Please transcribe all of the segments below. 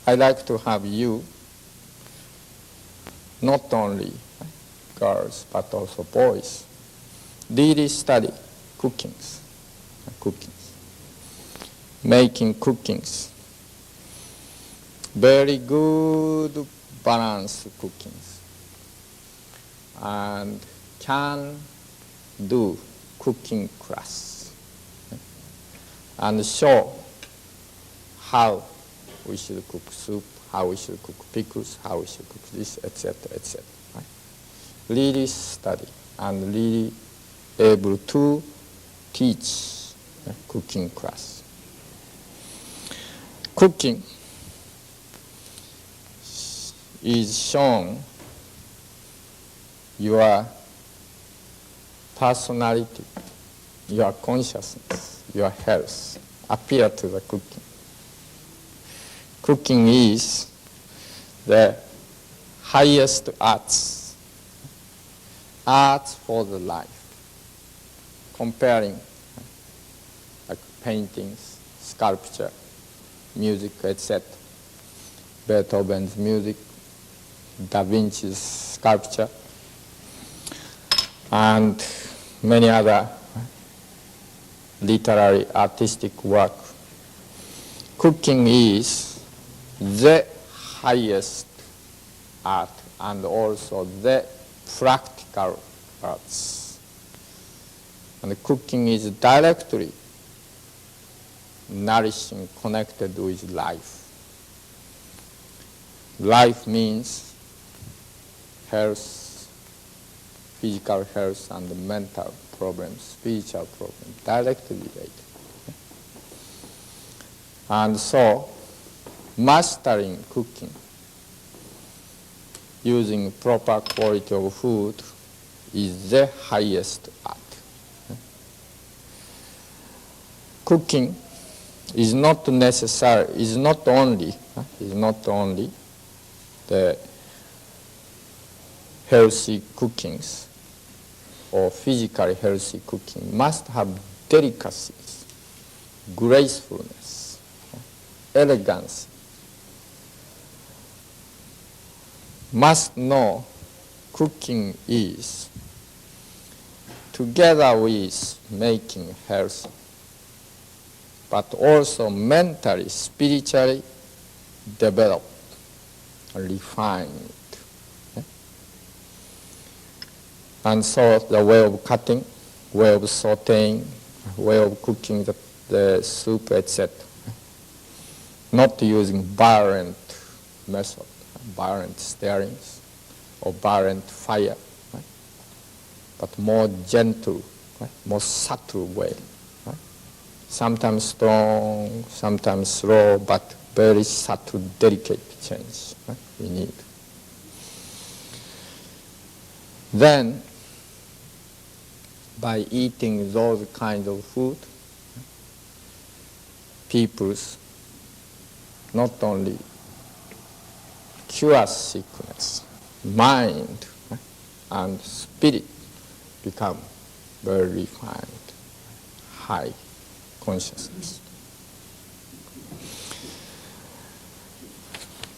I like to have you, not only girls, but also boys, really study cookings, making cookings, very good balanced cookings, and can do cooking class and show how we should cook soup, how we should cook pickles, how we should cook this, etc., etc. Right? Really study and really able to teach cooking class. Cooking is shown your personality, your consciousness, your health appear to the cooking. Cooking is the highest arts for the life, comparing like paintings, sculpture, music, etc. Beethoven's music, Da Vinci's sculpture, and many other literary artistic work. Cooking is the highest art and also the practical arts. And cooking is directly nourishing, connected with life. Life means health, physical health and mental problems, spiritual problems, directly related. And so, mastering cooking, using proper quality of food, is the highest art. Cooking is not necessary, is not only the healthy cookings or physically healthy cooking, must have delicacies, gracefulness, elegance. Must know cooking is, together with making healthy, but also mentally, spiritually developed, refined. And so the way of cutting, way of sauteing, way of cooking the soup, etc. Not using violent method, violent stirrings or violent fire, right? But more gentle, right? More subtle way. Right? Sometimes strong, sometimes slow, but very subtle, delicate change, right? We need. Then, by eating those kinds of food, people's not only cure sickness, mind and spirit become very refined, high consciousness.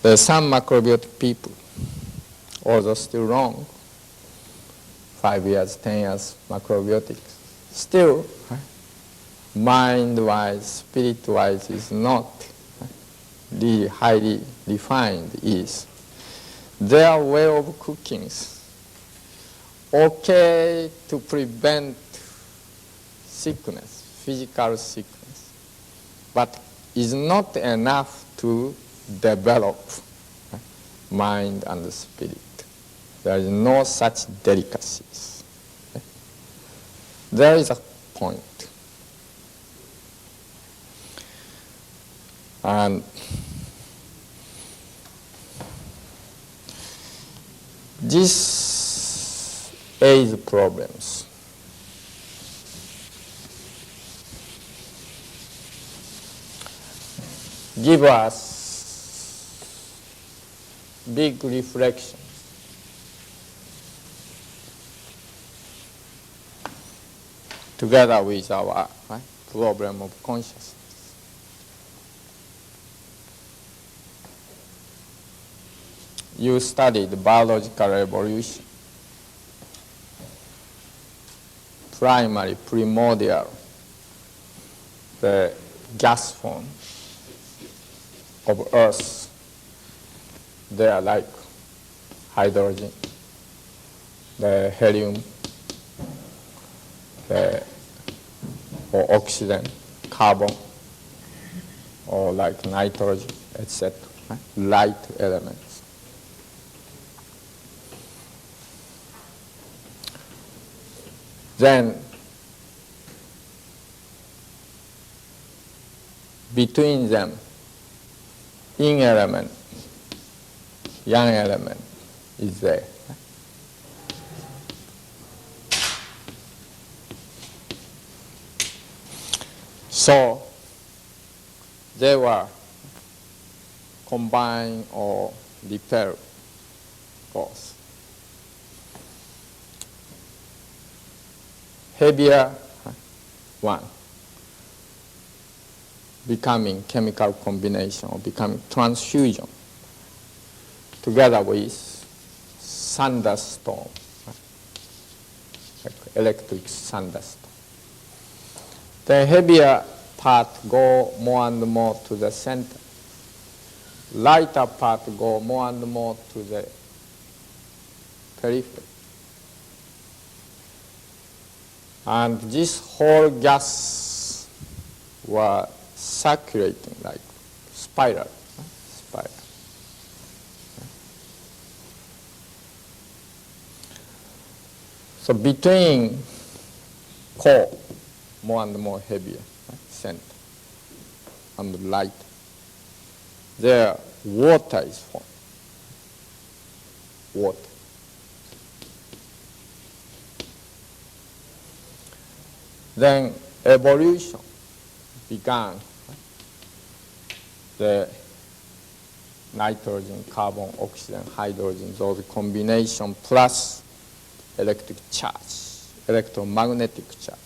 There are some macrobiotic people, although still wrong, 5 years, 10 years macrobiotics, still mind-wise, spirit-wise is not really highly defined. Is their way of cooking okay to prevent sickness, physical sickness, but is not enough to develop mind and spirit. There is no such delicacies. There is a point. And these age problems give us big reflections. Together with our problem of consciousness. you studied biological evolution, primary, primordial, the gas form of Earth, they are like hydrogen, the helium, or oxygen, carbon, or like nitrogen, etc. Light elements. Then, between them, yin element, yang element is there. So, they were combined or repel force. Heavier one becoming chemical combination or becoming transfusion together with thunderstorm, like electric thunderstorm. The heavier part go more and more to the center. Lighter part go more and more to the periphery. And this whole gas were circulating like spiral. So between core, more and more heavier, center, and light, there water is formed. Water. Then evolution began. The nitrogen, carbon, oxygen, hydrogen, those combination plus electric charge, electromagnetic charge.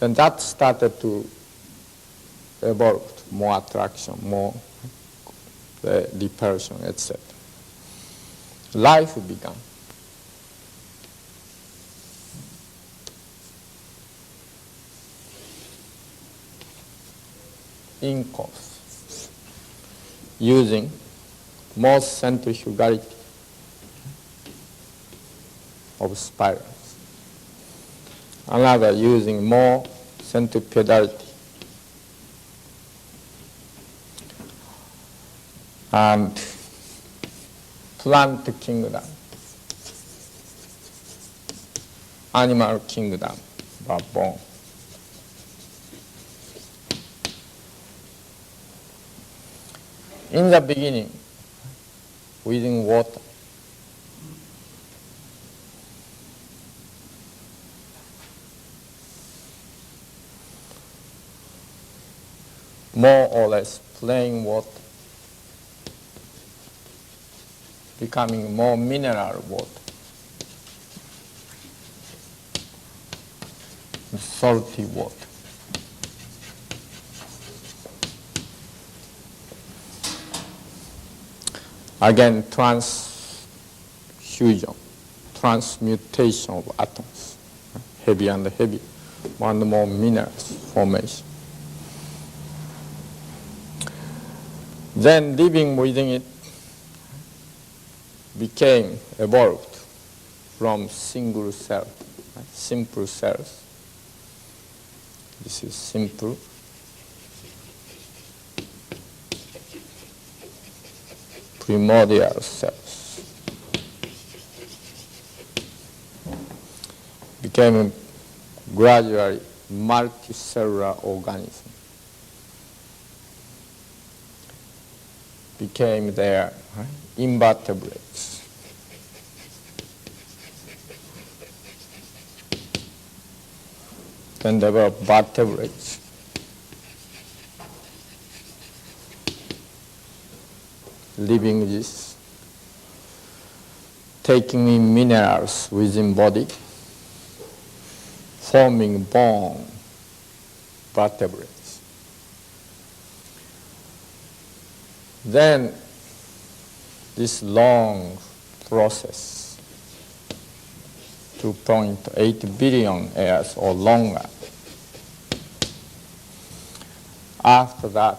Then that started to evolve, more attraction, more repulsion, etc. Life began. In course, using more centrifugality of spirals. Another using more centripedality. And plant kingdom, animal kingdom were born. In the beginning, within water, more or less plain water, becoming more mineral water, salty water. Again, transfusion, transmutation of atoms, heavier and heavier, more and more minerals formation. Then living within it became evolved from single cell, simple cells. This is simple. Primordial cells became gradually multicellular organism. Became their invertebrates. Then there were vertebrates. Living this, taking in minerals within body, forming bone, vertebrates. Then this long process, 2.8 billion years or longer. After that,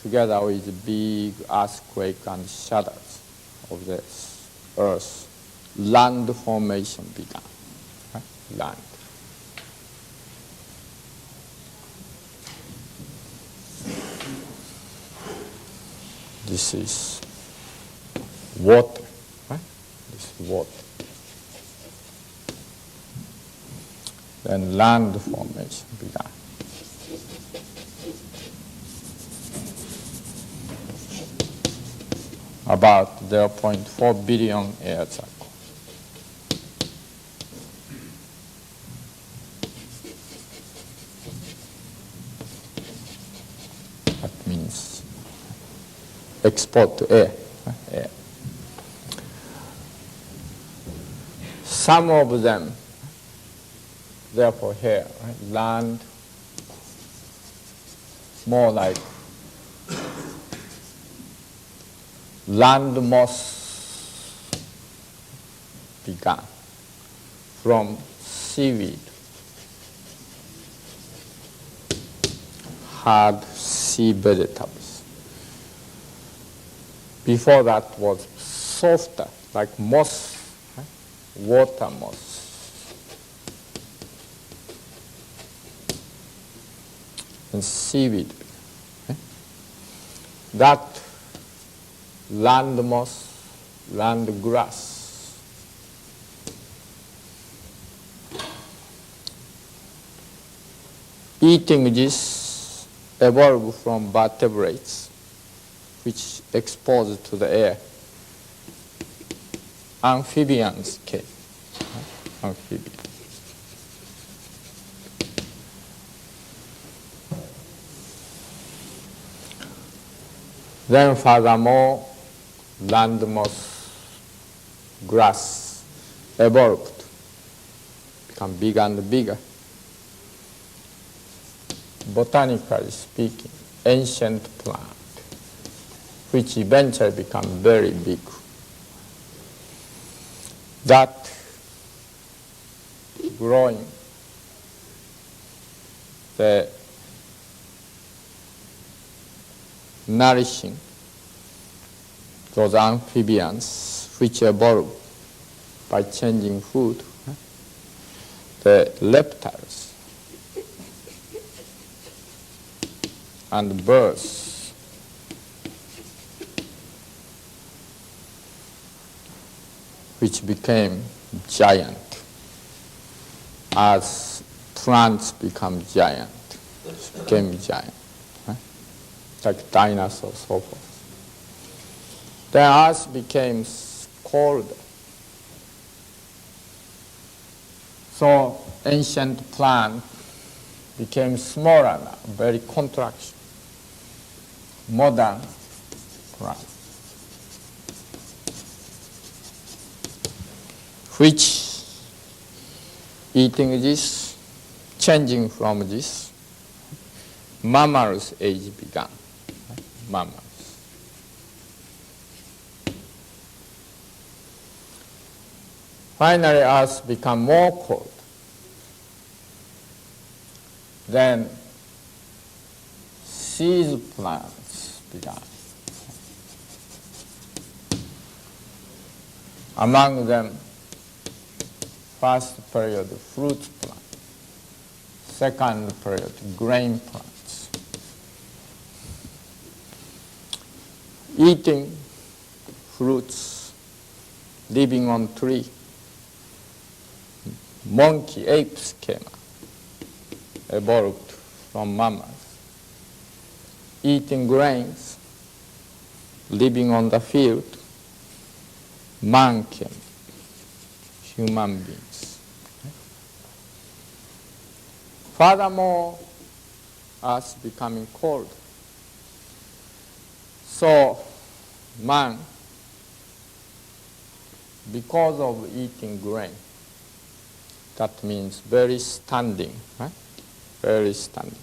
together with big earthquake and shadows of the earth, land formation began. Land. This is water. This is water. Then land formation began. About 0.4 billion years ago. That means export to air. Air. Some of them, therefore here, land more like land moss began from seaweed, hard sea vegetables. Before that was softer, like moss, water moss. And seaweed. That land moss, land grass. Eating this evolved from vertebrates, which exposed to the air. Amphibians came. Amphibians. Then furthermore, land moss, grass evolved, become bigger and bigger. Botanically speaking, ancient plant, which eventually become very big. That growing, the nourishing those amphibians which evolve by changing food, the reptiles and birds. Which became giant as plants become giant, became giant. Like dinosaurs, so forth. Then Earth became cold. So ancient plant became smaller now, very contraction. Modern plant, which eating this, changing from this, mammals age began. Mammals. Finally, Earth became more cold. Then seed plants began. Among them, first period, fruit plant. Second period, grain plants. Eating fruits, living on tree. Monkey, apes came out, evolved from mammals. Eating grains, living on the field. Man came, human beings. Furthermore, Earth becoming cold. So, man, because of eating grain, that means very standing, right? Very standing.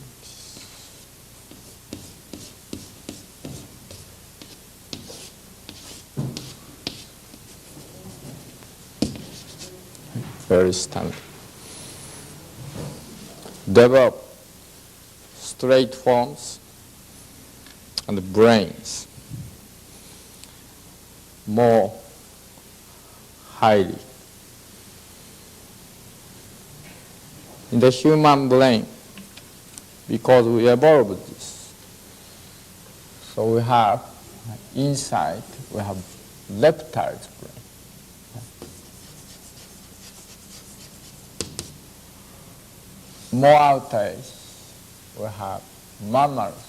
very standard. Develop straight forms and brains more highly. In the human brain, because we evolved this, so we have inside, we have reptile's brain. More outer, we have mammals.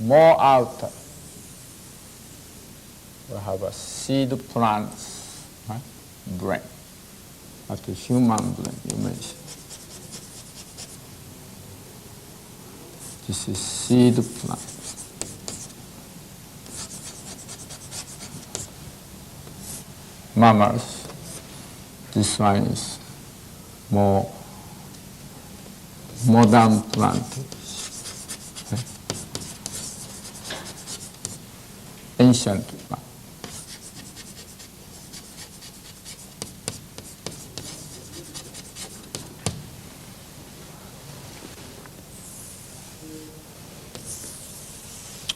More outer, we have a seed plants brain. That's the human brain you mentioned. This is seed plant. Mammals, this one is more modern plant. Ancient plant.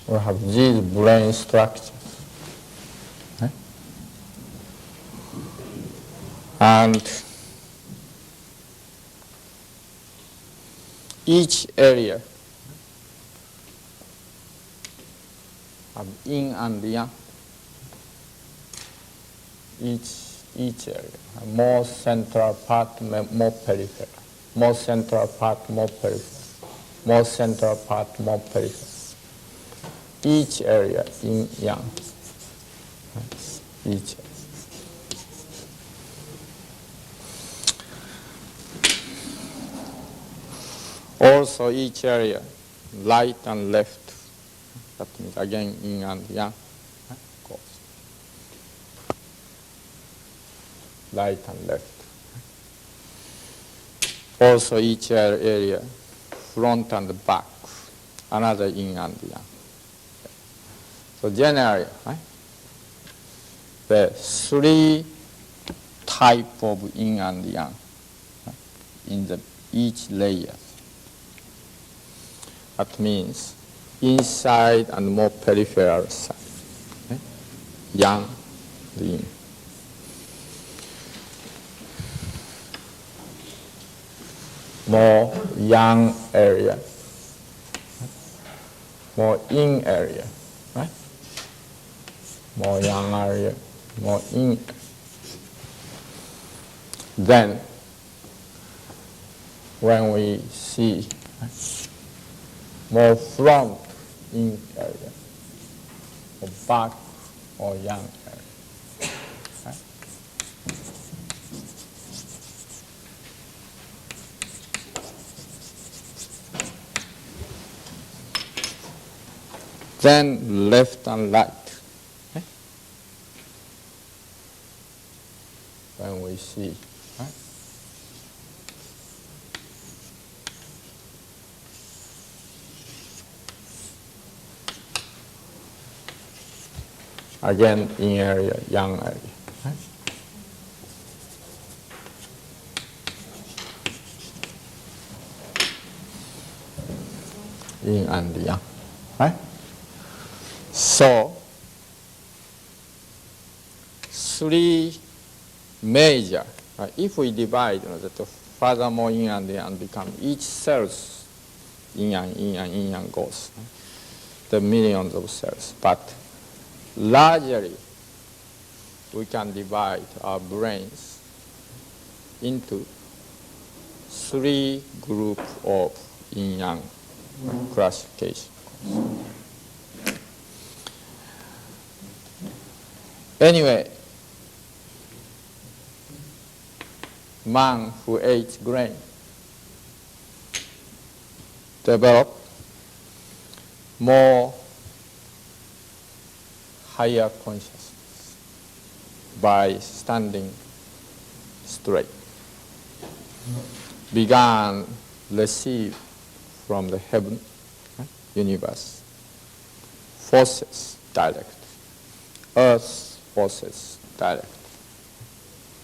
We have these brain structures. And each area have yin and yang. Each area. More central part, more peripheral. More central part, more peripheral. More central part, more peripheral. Each area yin yang. Each area. Also each area, right and left, that means again yin and yang, goes. Right and left. Also each area, front and back, another yin and yang. So generally, the three type of yin and yang in each layer. That means inside and more peripheral side. Yang, yin. More yang area. More yin area. Right? More yang area. More yin. Then, when we see more front yin area, or back or yang area. Right? Then left and right. Okay? When we see. Right? Again, yin area, yang area. Right? Yin and yang. Right? So, three major, if we divide, that furthermore yin and yang become each cells, yin yang goes. The millions of cells. But largely, we can divide our brains into three groups of yin-yang classification. Anyway, man who ate grain developed more higher consciousness by standing straight. Began receive from the heaven, universe, forces direct, earth forces direct,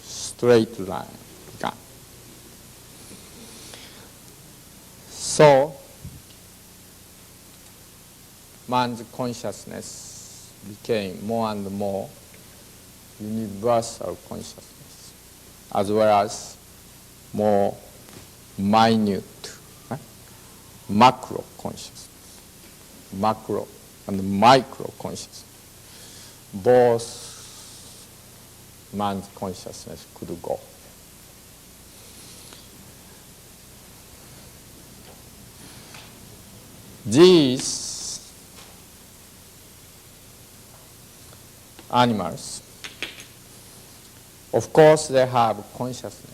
straight line began. So, man's consciousness became more and more universal consciousness, as well as more minute, macro consciousness, macro and micro consciousness. Both man's consciousness could go. These animals, of course, they have consciousness.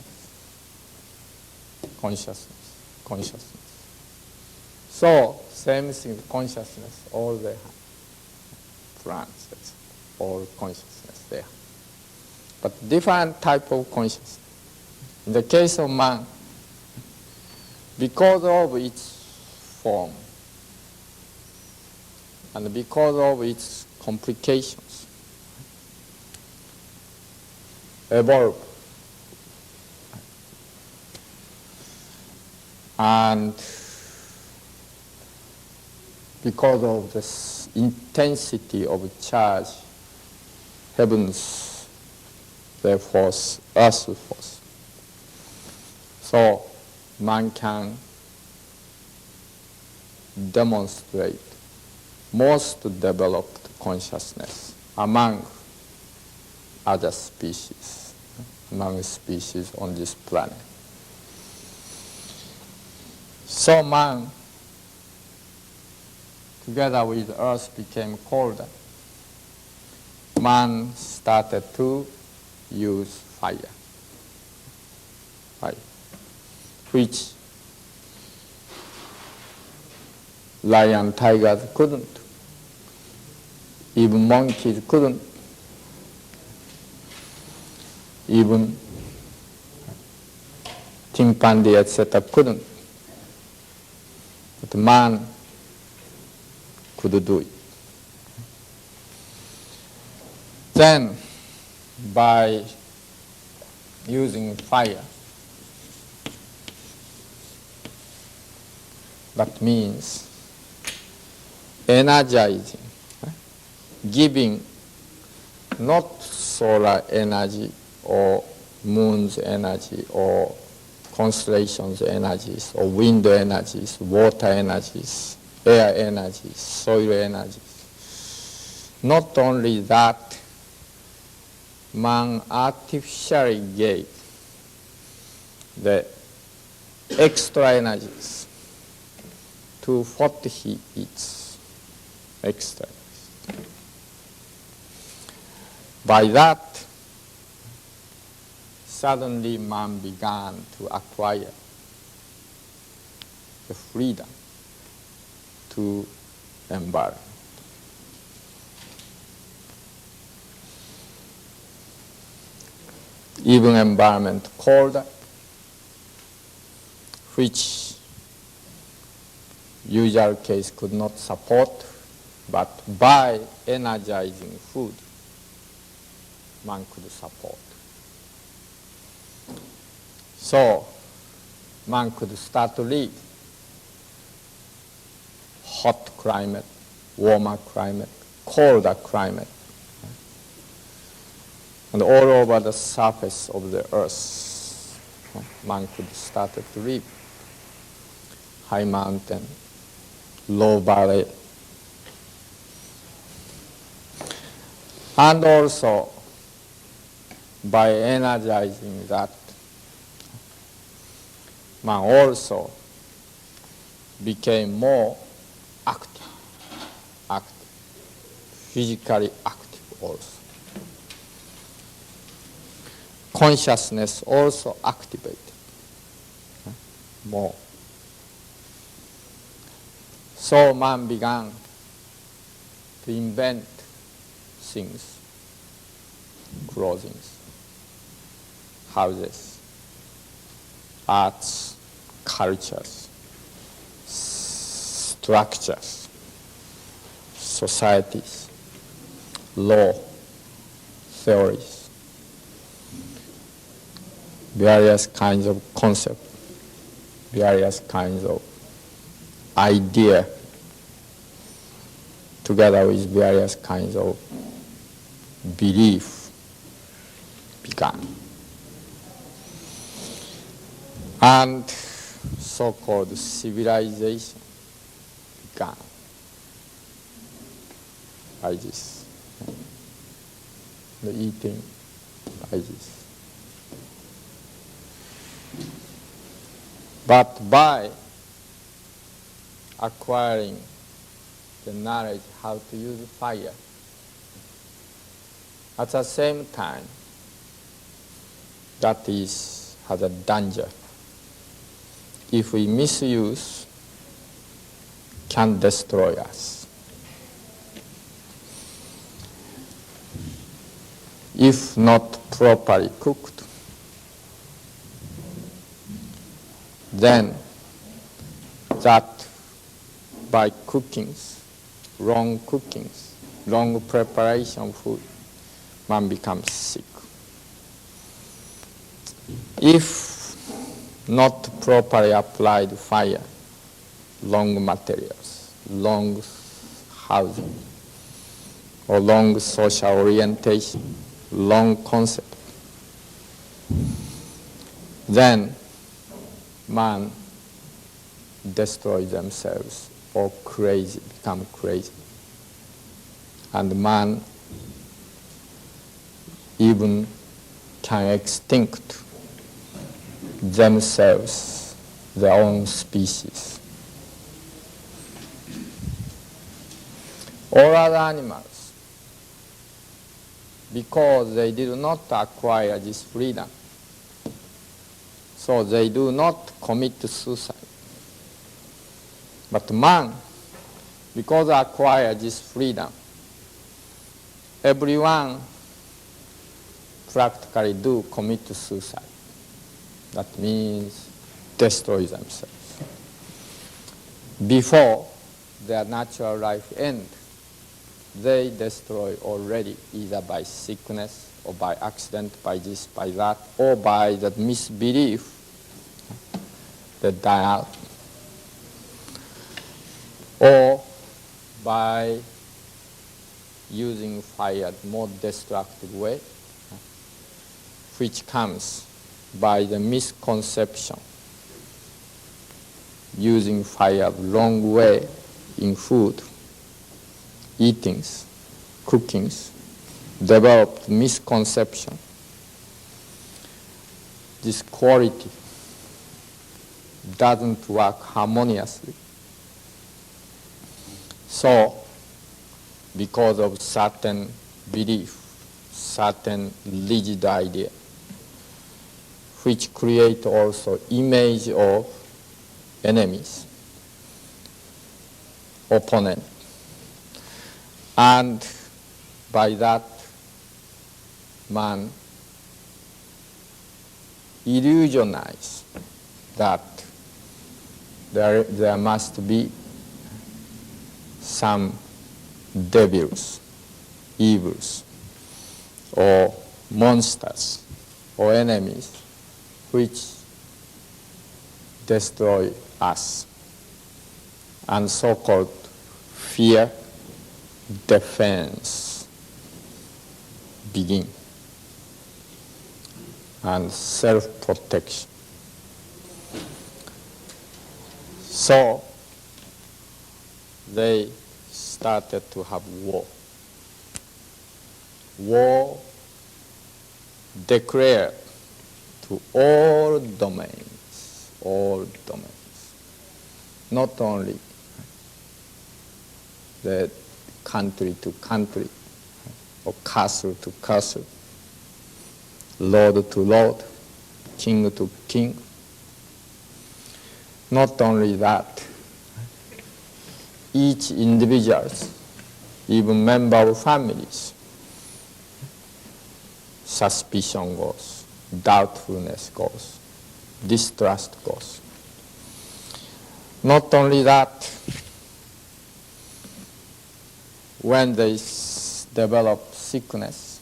So, same thing, consciousness, all they have. Plants, all consciousness there. But different type of consciousness. In the case of man, because of its form, and because of its complications, evolve. And because of this intensity of charge, heavens, their force, earth force. So man can demonstrate most developed consciousness among other species, among species on this planet. So man, together with earth, became colder. Man started to use fire, which lion, tigers couldn't. Even monkeys couldn't. Even chimpanzee, etc. couldn't. But man could do it. Then, by using fire, that means energizing, giving not solar energy or moon's energy or constellations energies or wind energies, water energies, air energies, soil energies. Not only that, man artificially gave the extra energies to what he eats, extra energies. By that, suddenly man began to acquire the freedom to environment. Even environment colder, which usual case could not support, but by energizing food, man could support. So, man could start to live hot climate, warmer climate, colder climate, and all over the surface of the earth, man could start to live. High mountain, low valley, and also by energizing that, man also became more active, physically active also. Consciousness also activated more. So man began to invent things, clothing, houses, arts, cultures, structures, societies, law, theories, various kinds of concepts, various kinds of idea, together with various kinds of belief began. And so-called civilization began by this. The eating by this. But by acquiring the knowledge how to use fire, at the same time, that has a danger. If we misuse, can destroy us. If not properly cooked, then that by wrong preparation of food, one becomes sick. If not properly applied fire, wrong materials, wrong housing, or wrong social orientation, wrong concept, then man destroys themselves or become crazy. And man even can extinct themselves, their own species. All other animals, because they did not acquire this freedom, so they do not commit suicide. But man, because I acquired this freedom, everyone practically do commit suicide. That means destroy themselves. Before their natural life ends, they destroy already, either by sickness or by accident, by this, by that, or by the misbelief, they die out, or by using fire in a more destructive way, which comes by the misconception, using fire wrong way in food, eatings, cookings, developed misconception. This quality doesn't work harmoniously. So, because of certain belief, certain rigid idea, which create also image of enemies, opponent, and by that man illusionize that there must be some devils, evils, or monsters, or enemies which destroy us, and so-called fear, defense begin, and self-protection. So they started to have war. War declared to all domains, not only the country to country, or castle to castle, lord to lord, king to king. Not only that, each individual, even member of families, suspicion goes, doubtfulness goes, distrust goes. Not only that, when they develop sickness,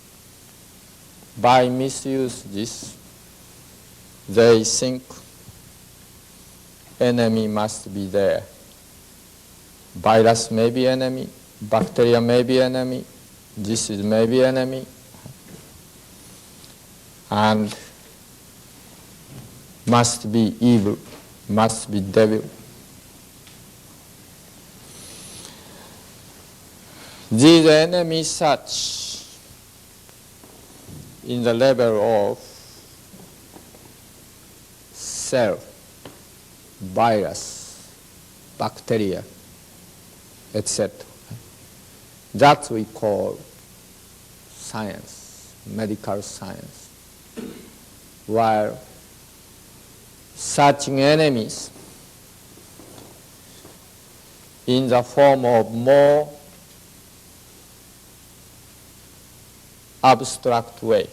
by misuse this, they think enemy must be there. Virus may be enemy, bacteria may be enemy, disease may be enemy, and must be evil, must be devil. These enemies such in the level of cell, virus, bacteria, etc. That we call science, medical science. While such enemies in the form of more abstract way,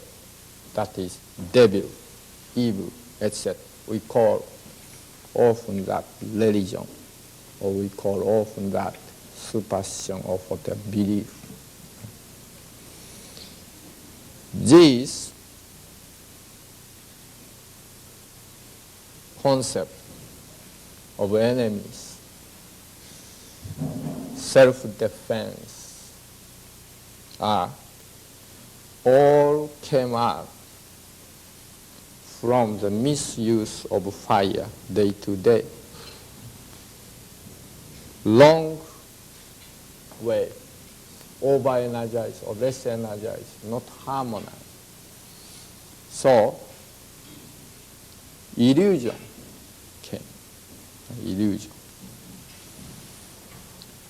that is devil, evil, etc. We call often that religion, or we call often that superstition or whatever belief. This concept of enemies, self-defense, all came out from the misuse of fire day to day. Long way, over-energized or less energized, not harmonized. So, illusion came. Illusion.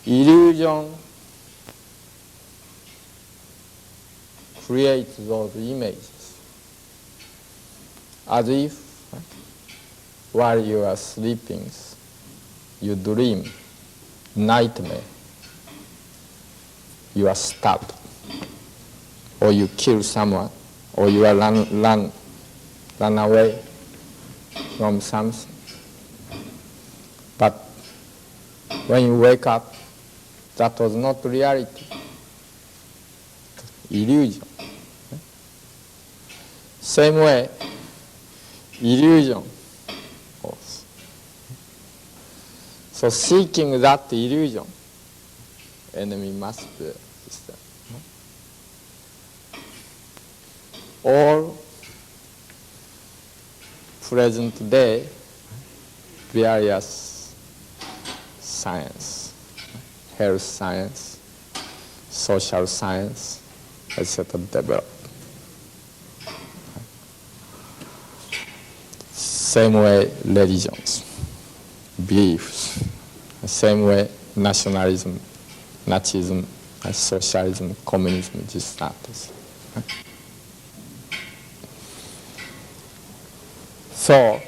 Illusion creates those images as if while you are sleeping, you dream, nightmare, you are stabbed, or you kill someone, or you are run away from something. But when you wake up, that was not reality, illusion. Same way, illusion also. So seeking that illusion, enemy must be existent. All present day, various science, health science, social science, etc. develop. Same way religions, beliefs, same way nationalism, Nazism, socialism, communism, this status. So,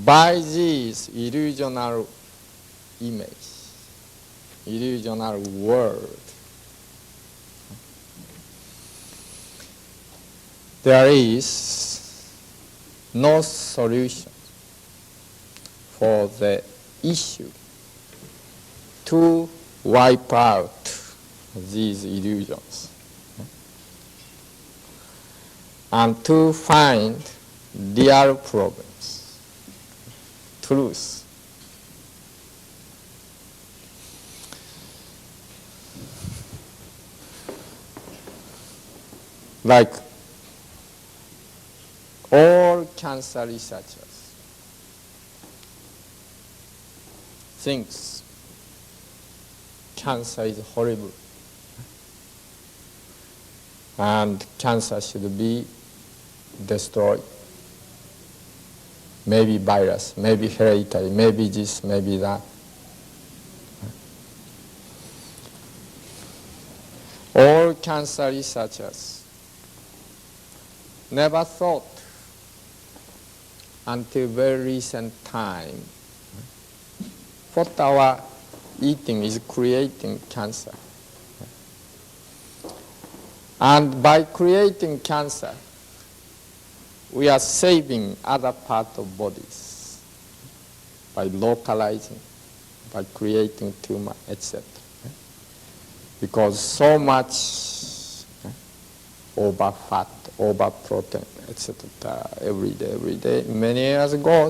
by this illusional image, illusional world, there is no solution for the issue to wipe out these illusions and to find real problems, truth. Like all cancer researchers thinks cancer is horrible and cancer should be destroyed. Maybe virus, maybe hereditary, maybe this, maybe that. All cancer researchers never thought until very recent time what our eating is creating cancer. And by creating cancer, we are saving other parts of bodies by localizing, by creating tumor, etc. because so much over fat, over protein, etc. Every day, many years ago,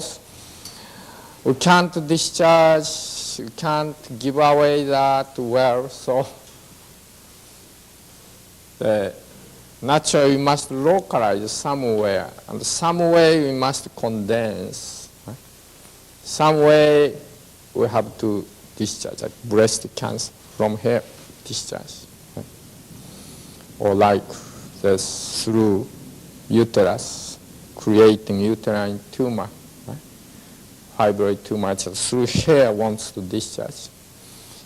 we can't discharge, we can't give away that well, so naturally we must localize somewhere, and some way we must condense. Right? Some way we have to discharge, like breast cancer from here, discharge. Right? Or like this through uterus, creating uterine tumor, right? Fibroid tumor, through hair wants to discharge.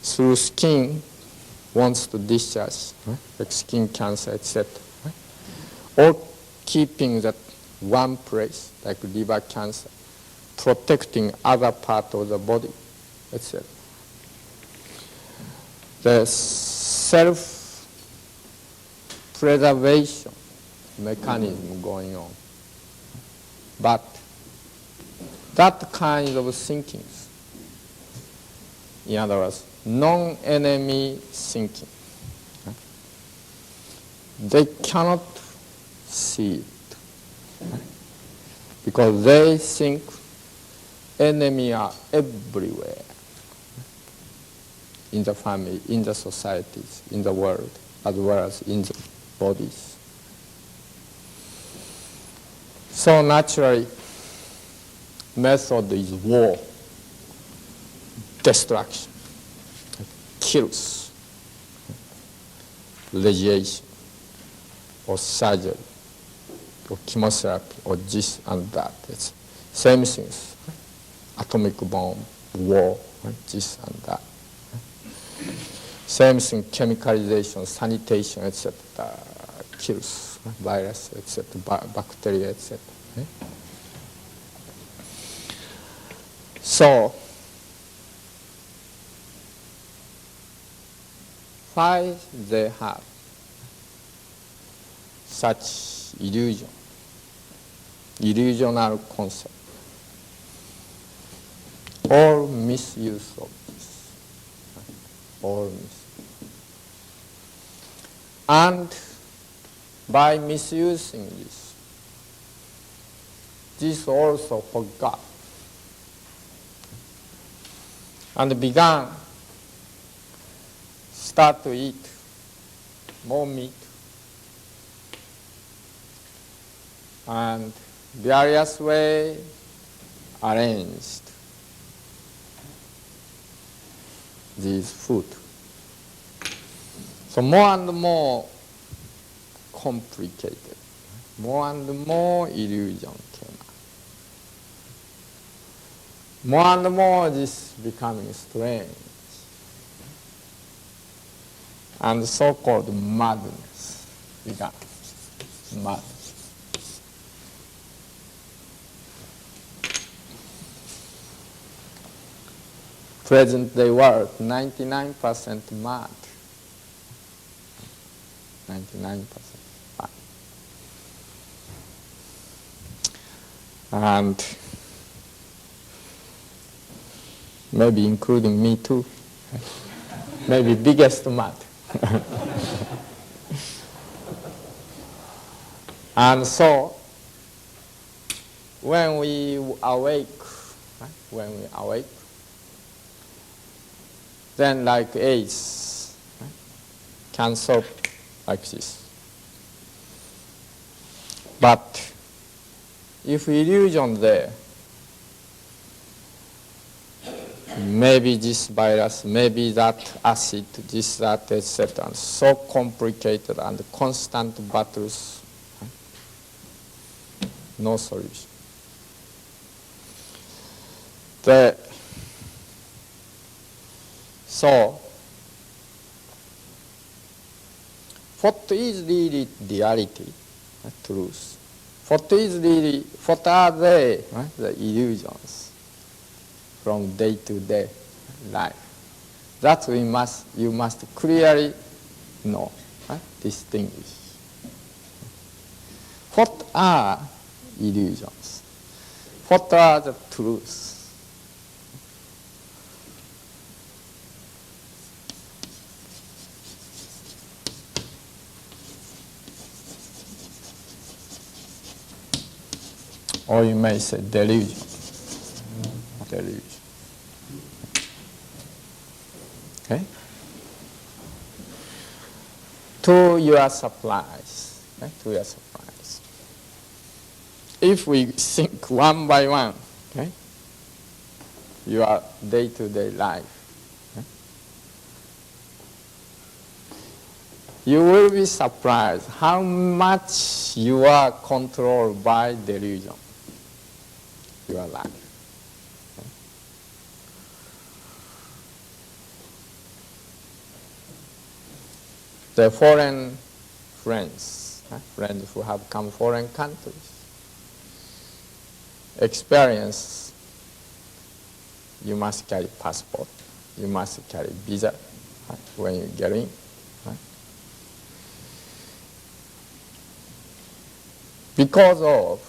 Through skin wants to discharge, right? Like skin cancer, etc. Right? Or keeping that one place, like liver cancer, protecting other part of the body, etc. The self-preservation mechanism going on. But that kind of thinking, in other words, non-enemy thinking, they cannot see it. Because they think enemy are everywhere. In the family, in the societies, in the world, as well as in the bodies. So naturally, method is war, destruction, kills, radiation, or surgery, or chemotherapy, or this and that. It's same things. Atomic bomb, war, this and that. Same thing, chemicalization, sanitation, etc. Kills virus, etc., bacteria, etc. So, why they have such illusion, illusional concept, or misuse of this, or misuse. And by misusing this also forgot and began start to eat more meat and various way arranged this food. So more and more complicated, more and more illusion came out. More and more this becoming strange. And so-called madness began. Madness. Present-day world, 99% mad. 99% mad. And maybe including me too. Maybe biggest mad. And so, when we awake, then like AIDS, can solve like this. But if illusion there, maybe this virus, maybe that acid, this, that, etc. So complicated and constant battles, no solution. So, what is really reality, truth? What are they, the illusions from day-to-day life? That you must clearly know, distinguish. What are illusions? What are the truths? Or you may say delusion. Delusion. Okay? To your surprise. Okay? To your surprise. If we think one by one, okay? Your day-to-day life, you will be surprised how much you are controlled by delusion, your life. The foreign friends, friends who have come foreign countries, experience, you must carry passport, you must carry visa when you get in. Because of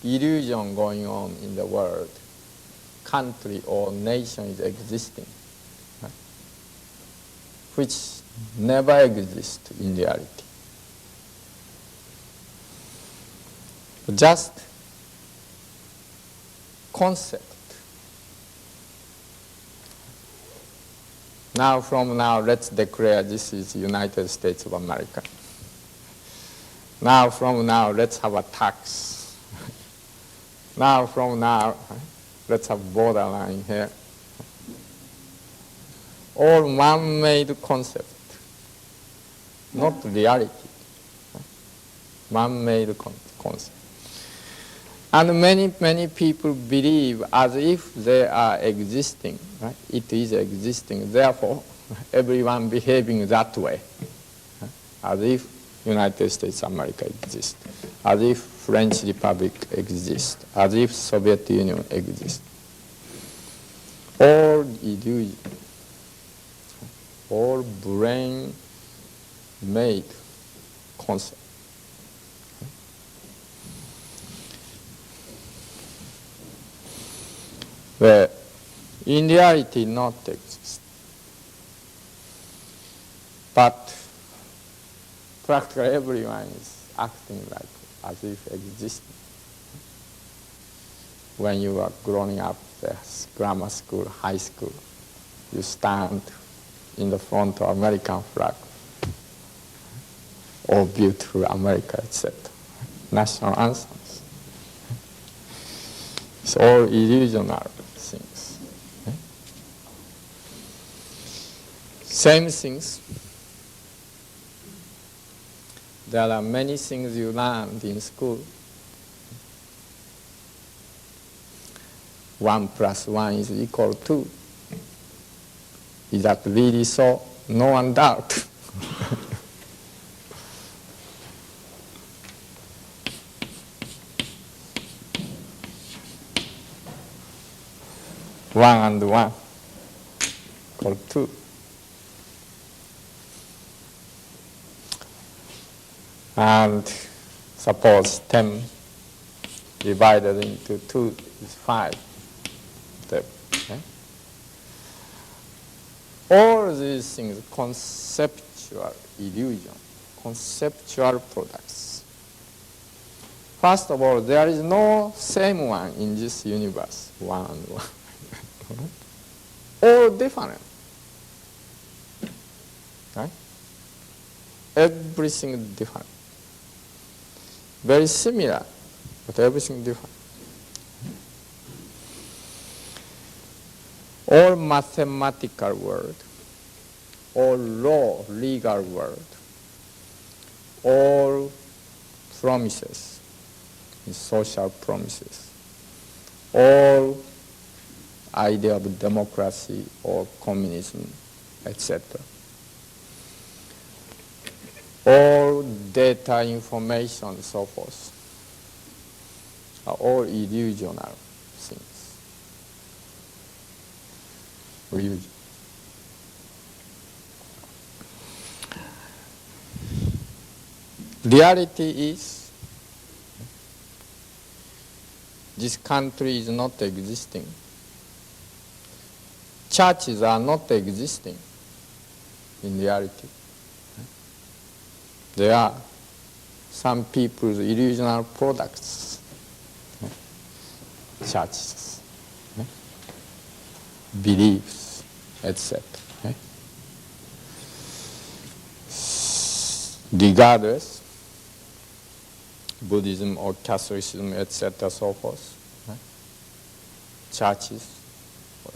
illusion going on in the world, country or nation is existing, which never exists in reality. Just concept. Now, from now, let's declare this is United States of America. Now, from now, let's have a tax. Now, from now, let's have borderline here. All man-made concept, not reality. Man-made concept. And many people believe as if they are existing, right? It is existing, therefore everyone behaving that way, as if United States of America exists, as if French Republic exists, as if Soviet Union exists. All illusion, all brain-made concept. Where in reality not exist, but practically everyone is acting like as if existing. When you are growing up, grammar school, high school, you stand in the front of American flag, oh beautiful America, etc. National anthems. It's all illusionary things. Okay? Same things. There are many things you learned in school. 1 + 1 is equal to. Is that really so? No one doubt. One and one equal 2. And suppose 10 divided into 2 is 5. Okay? All these things, conceptual illusion, conceptual products. First of all, there is no same one in this universe, 1 and 1. All different. Right? Everything different. Very similar, but everything different. All mathematical world, all law, legal world, all promises, social promises, all idea of democracy or communism, etc. All data, information, so forth, are all illusional things. Illusion. Reality is, this country is not existing. Churches are not existing in reality. They are some people's illusional products, churches, beliefs, etc. Regardless, Buddhism or Catholicism, etc., so forth, churches,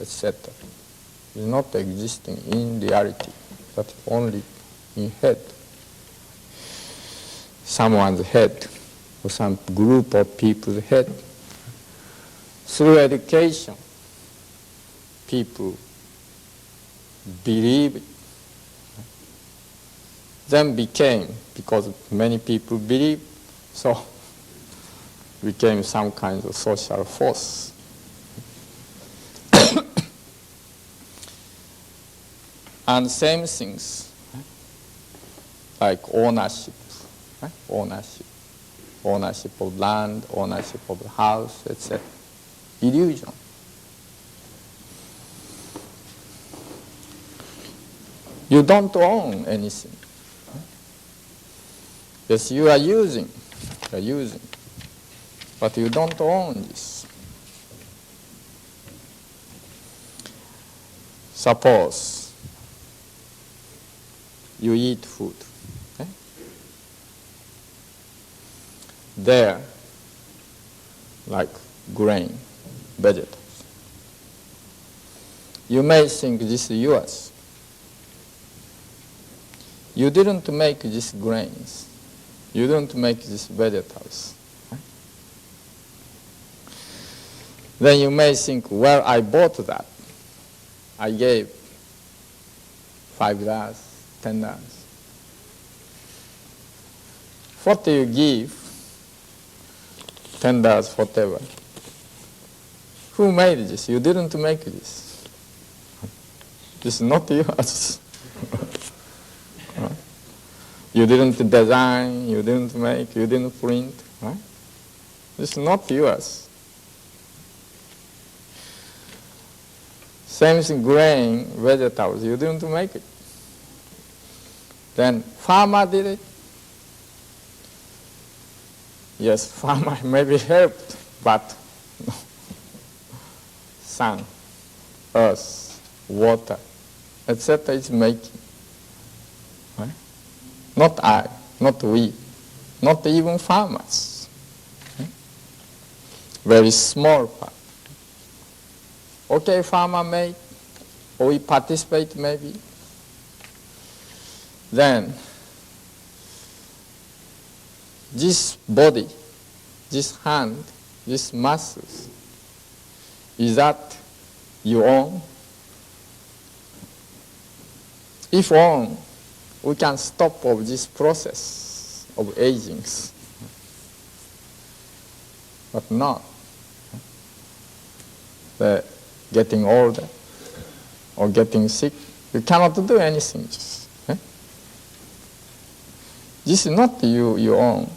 etc., is not existing in reality, but only in head. Someone's head, or some group of people's head. Through education, people believe it. Then became, because many people believe, so became some kind of social force. And same things, like ownership of land, ownership of the house, etc. Illusion. You don't own anything. Yes, you are using, but you don't own this. Suppose you eat food. There, like grain, vegetables. You may think this is yours. You didn't make these grains. You didn't make these vegetables. Then you may think, well, I bought that. I gave $5, $10. What do you give? $10, whatever. Who made this? You didn't make this. This is not yours. You didn't design, you didn't make, you didn't print. Right? This is not yours. Same thing, grain, vegetables, you didn't make it. Then farmer did it. Yes, farmer maybe helped, but no. Sun, earth, water, etc. is making. Right? Not I, not we, not even farmers. Okay? Very small part. Okay, farmer made, or we participate maybe. Then, this body, this hand, these muscles, is that you own? If own, we can stop of this process of aging. But not. The getting older or getting sick, you cannot do anything. This is not you own.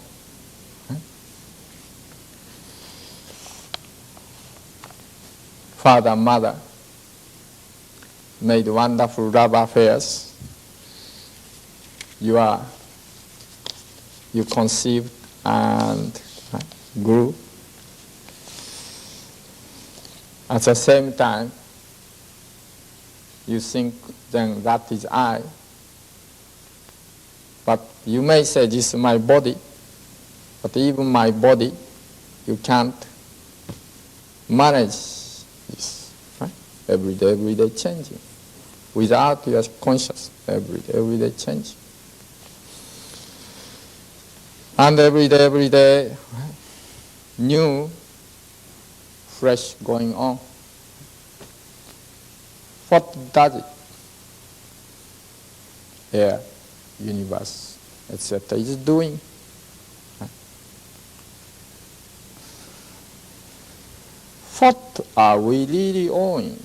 Father, mother made wonderful love affairs. You conceived and grew. At the same time, you think then that is I. But you may say this is my body, but even my body, you can't manage this. Right? Every day changing. Without your conscious, every day changing. And every day, right? New, fresh going on. What does it? Air, universe, etc. is doing. Right? What are we really owning?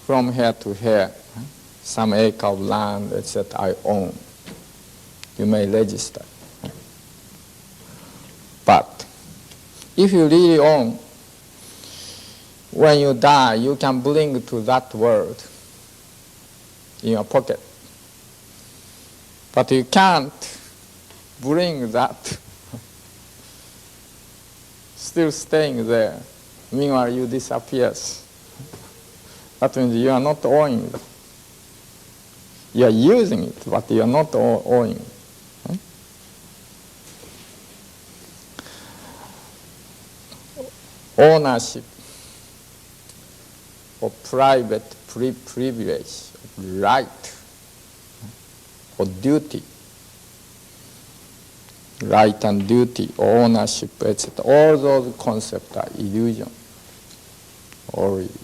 From here to here, some acre of land, etc. I own. You may register. But if you really own, when you die, you can bring to that world in your pocket But you can't bring that still staying there. Meanwhile, you disappears. That means you are not owing it. You are using it, but you are not owing it. Ownership or private privilege, right or duty, right and duty, ownership, etc. All those concepts are illusion or illusion.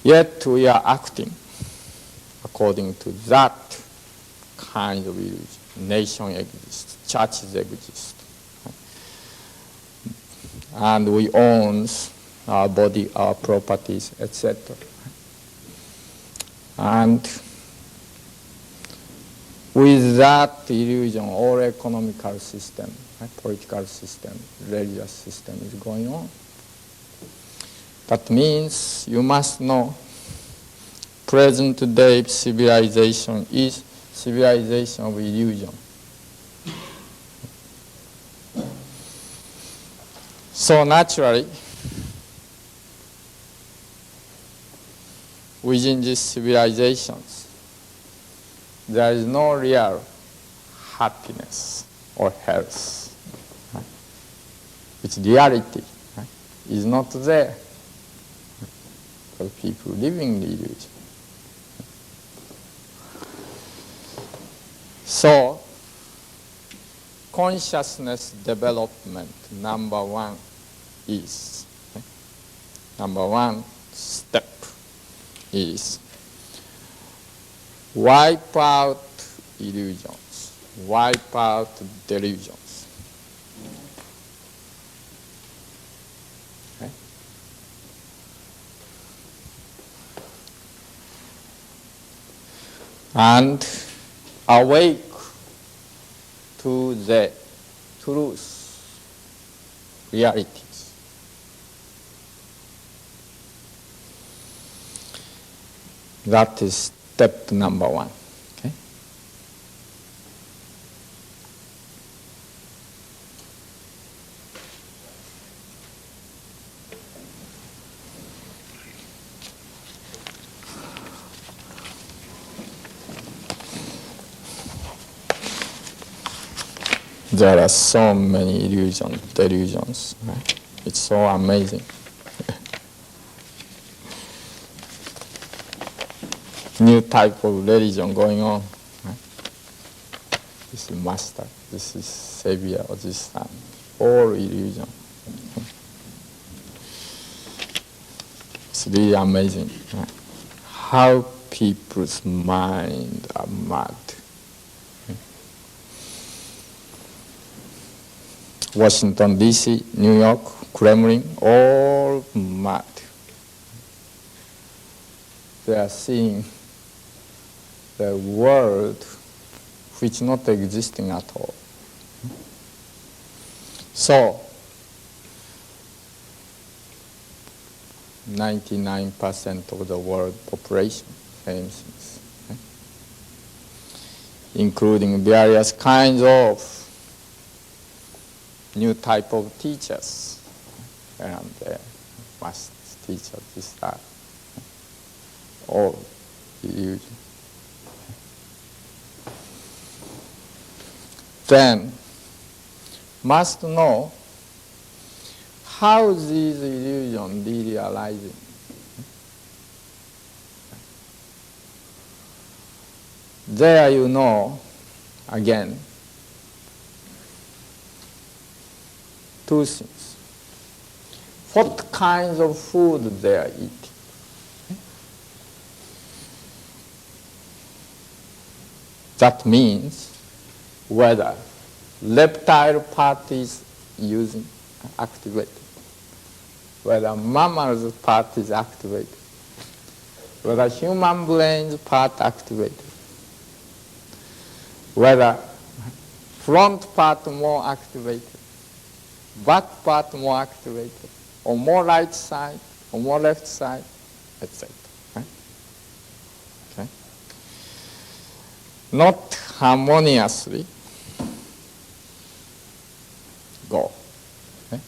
Yet we are acting according to that kind of illusion. Nation exists, churches exist, and we own our body, our properties, etc. And with that illusion, all economical system, political system, religious system is going on. That means you must know present day civilization is civilization of illusion. So naturally, within these civilizations, there is no real happiness or health. Its reality is not there for people living the illusion. So, consciousness development, number one step is wipe out illusions, wipe out delusions. Okay? And awake to the truth, realities. That is step number one. Okay? There are so many illusions, delusions. Right? It's so amazing. New type of religion going on. Right? This is master, this is savior, or this son. All illusion. It's really amazing. Right? How people's minds are mad. Washington, D.C., New York, Kremlin, all mad. They are seeing the world which not existing at all. So, 99% of the world population, same things, okay? Including various kinds of new type of teachers, and must teach us this, that, all illusion. Then, must know how these illusions really arising. There you know, again, two things. What kinds of food they are eating. That means whether reptile part is using, activated, whether mammal's part is activated, whether human brain's part activated, whether front part more activated, back part more activated, or more right side, or more left side, etc. Right? not harmoniously go. Okay?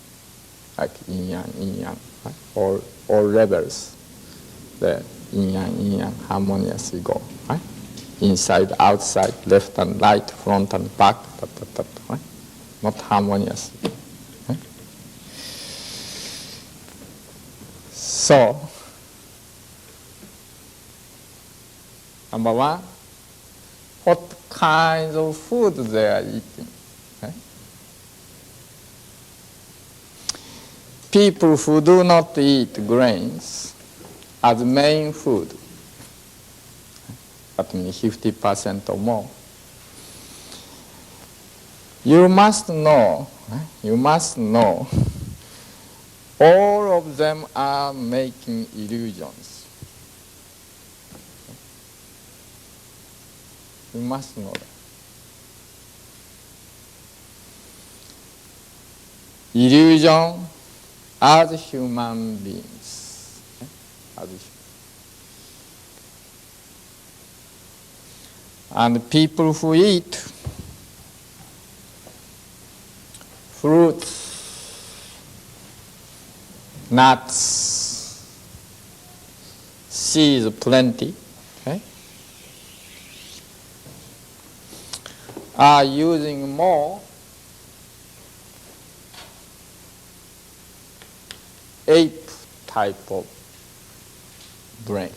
Like yin yang, right? All levels, the yin yang harmoniously go. Right? Inside, outside, left and right, front and back, right? Not harmoniously. Right? So, number one, what kinds of food they are eating. Okay? People who do not eat grains as main food, that means 50% or more, you must know, all of them are making illusions. You must know that. Illusion as human beings. And people who eat fruits, nuts, seeds plenty, okay, are using more ape type of brain,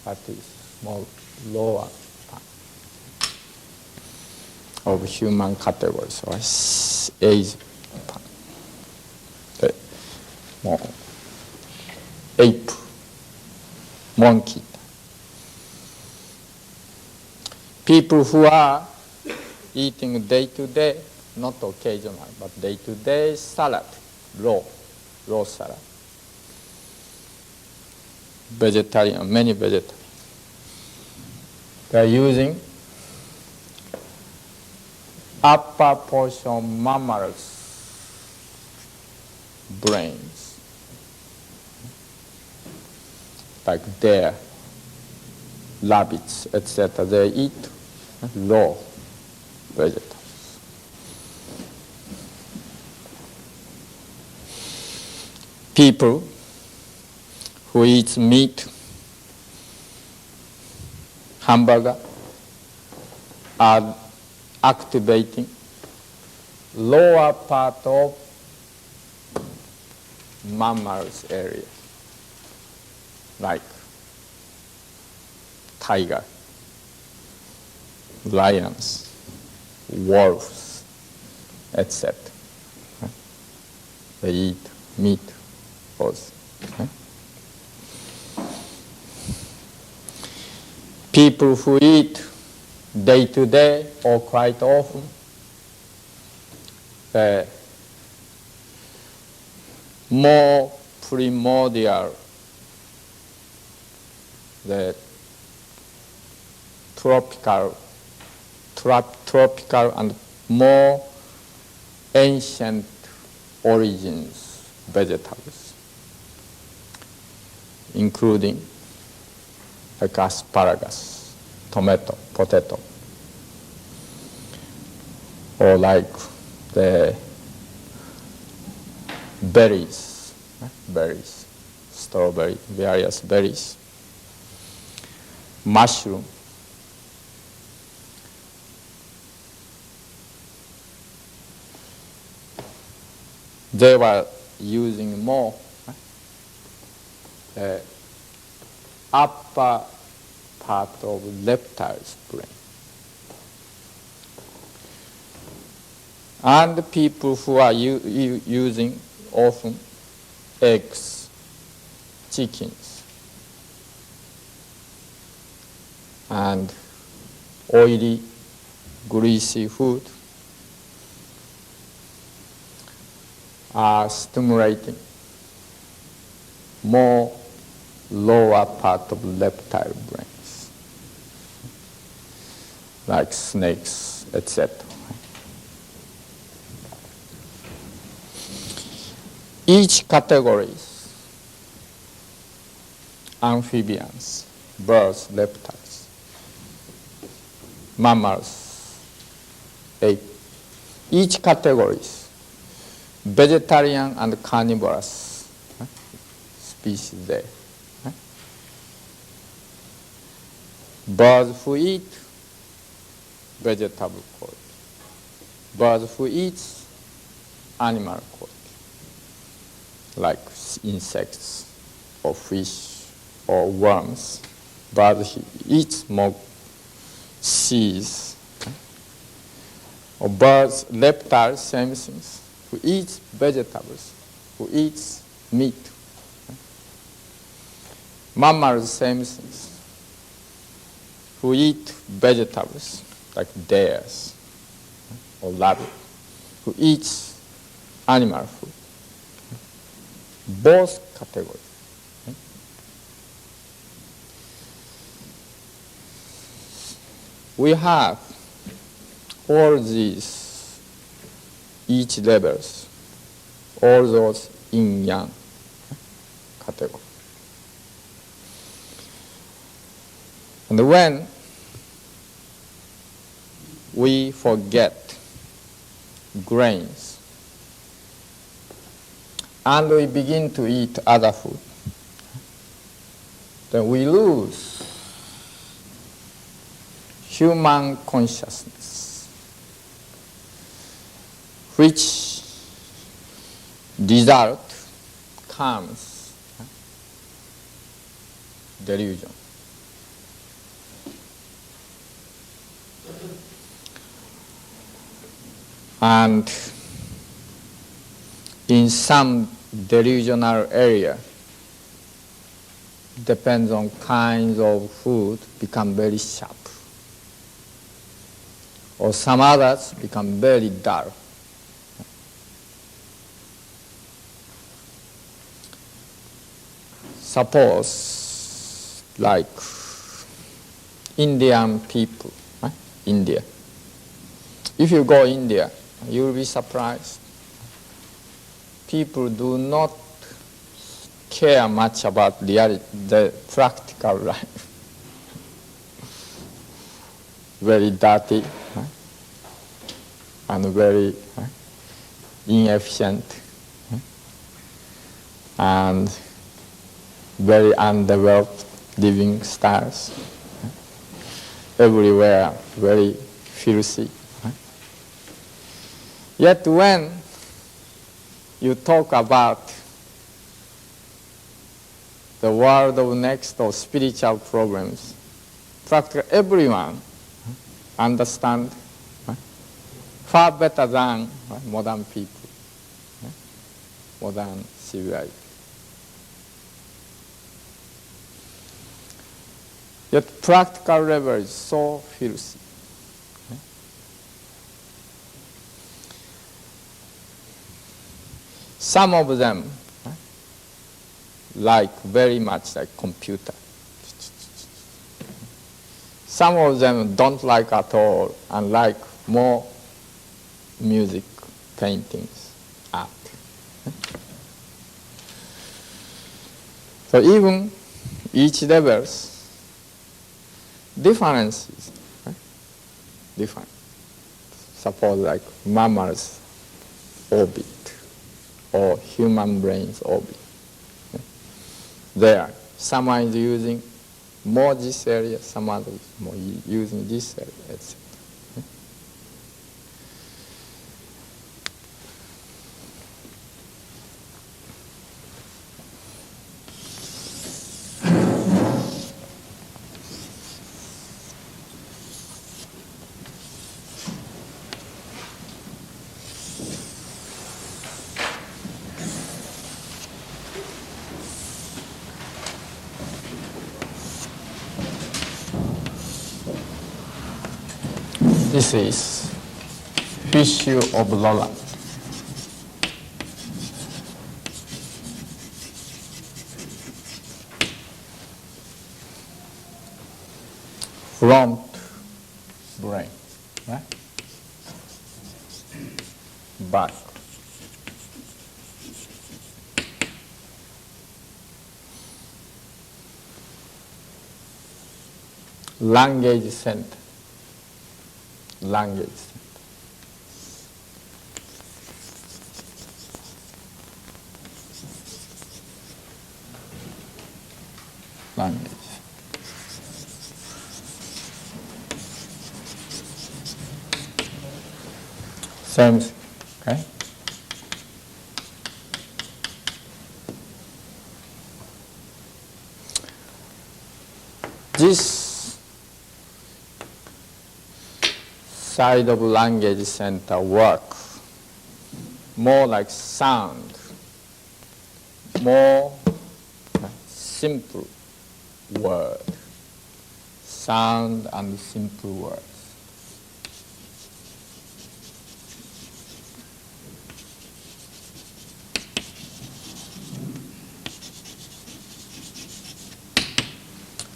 that is more lower of human category, so age more ape, monkey. People who are eating day-to-day, not occasional, but day-to-day salad, raw salad. Vegetarian, many vegetarians. They are using upper portion mammals' brains, like deer, rabbits, etc. They eat raw vegetables. People who eat meat, hamburger, are activating lower part of mammals area, like tiger, lions, wolves, etc. They eat meat also. People who eat day-to-day or quite often more primordial, the tropical and more ancient origins vegetables, including like asparagus, tomato, potato, or like the berries, strawberry, various berries, mushroom. They were using more upper part of reptiles' brain. And the people who are using often eggs, chickens, and oily, greasy food are stimulating more lower part of reptile brains, like snakes, etc. Each categories, amphibians, birds, reptiles, mammals, ape. Each category is vegetarian and carnivorous species there. Birds who eat vegetable quality. Birds who eat animal quality, like insects or fish or worms. Birds who eat more seeds. Or birds, reptiles, same things. Who eat vegetables, who eat meat. Mammals, same things. Who eat vegetables, like deers or rabbit, who eats animal food. Both categories. We have all these, each levels, all those yin-yang category. And when we forget grains and we begin to eat other food, then we lose human consciousness, which result comes delusion. And in some delusional area, depends on kinds of food, become very sharp. Or some others become very dull. Suppose, like Indian people, India. If you go India, you will be surprised. People do not care much about reality, the practical life. Very dirty and very inefficient and very undeveloped living styles. Everywhere very filthy. Yet when you talk about the world of next or spiritual programs, practically everyone understand far better than modern people, modern civilization. Yet practical level is so filthy. Some of them like very much like computer. Some of them don't like at all and like more music, paintings, art. So even each levels differences, different. Suppose like mammals orbit or human brains orbit. There, someone is using more this area, some others more using this area, etc. This is Michio of Roland. Front brain, right? Back. Language center. language. Language. Same, okay? This side of language center work more like sound, more simple word, sound and simple words.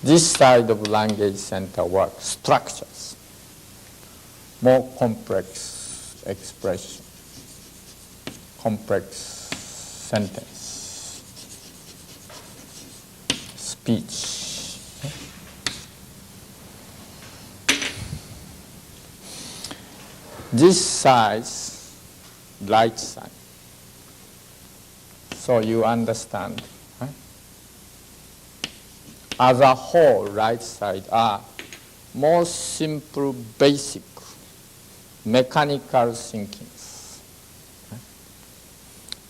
This side of language center work, structures, more complex expression, complex sentence, speech. This side, right side, so you understand. As a whole, right side are more simple, basic, mechanical thinkings.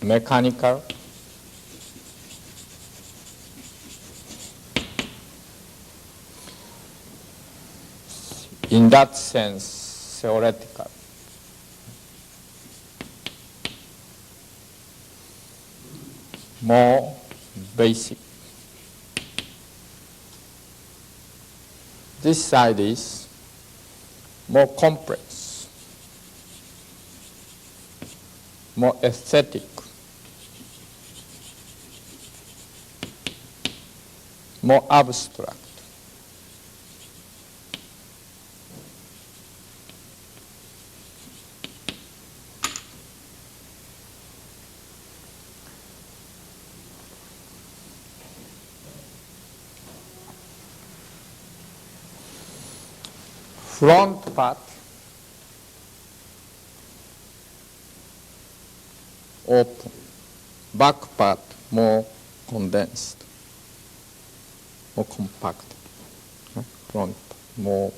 Mechanical, in that sense, theoretical. More basic. This side is more complex, more aesthetic, more abstract. Front part open, back part more condensed, more compact. Front more.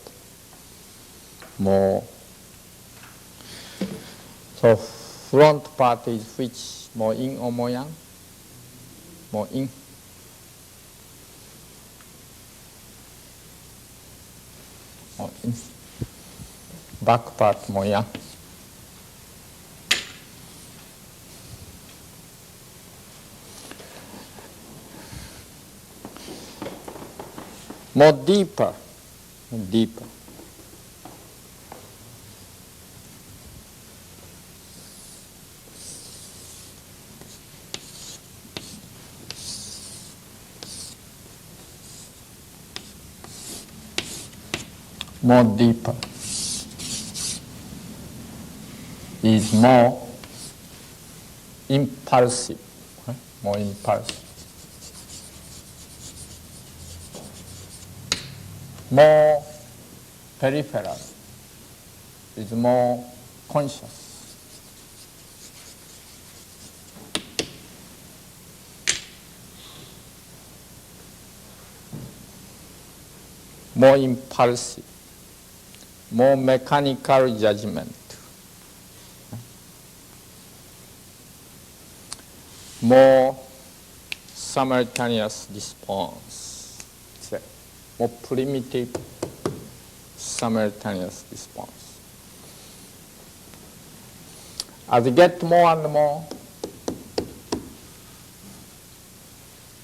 So front part is which? More in or more yang? More in. Back part more yang. More deeper. More deeper is more impulsive, more impulsive. More peripheral is more conscious. More impulsive, more mechanical judgment, more simultaneous response, more primitive simultaneous response. As we get more and more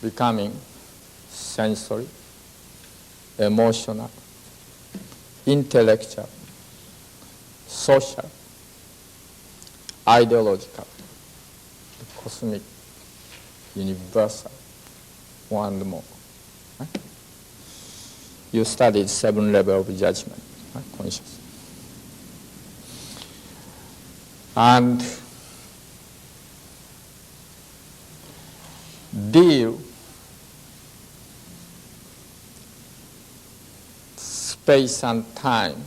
becoming sensory, emotional, intellectual, social, ideological, cosmic, universal, more and more. Right? You studied 7 levels of judgment, right? Conscious. And deal space and time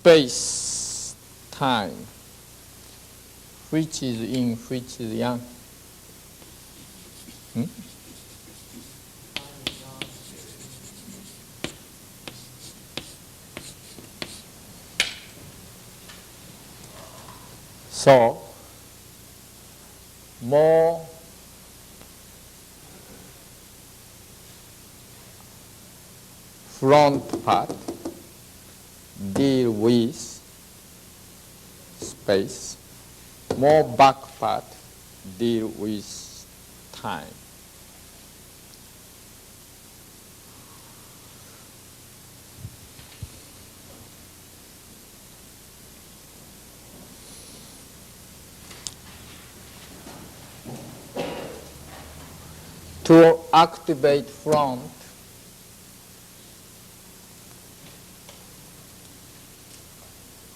space, time, which is yin, which is yang? So, more front part deal with space, more back part deal with time. To activate front,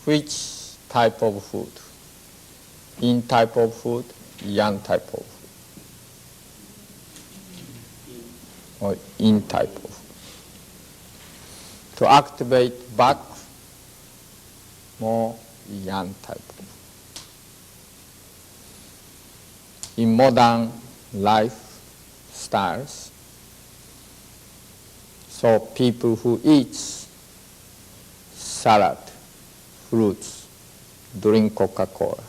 which type of food? Yin type of food, yang type of food, or yin type of food. To activate back, more yang type of food. In modern life styles, so people who eat salad, fruits, drink Coca-Cola,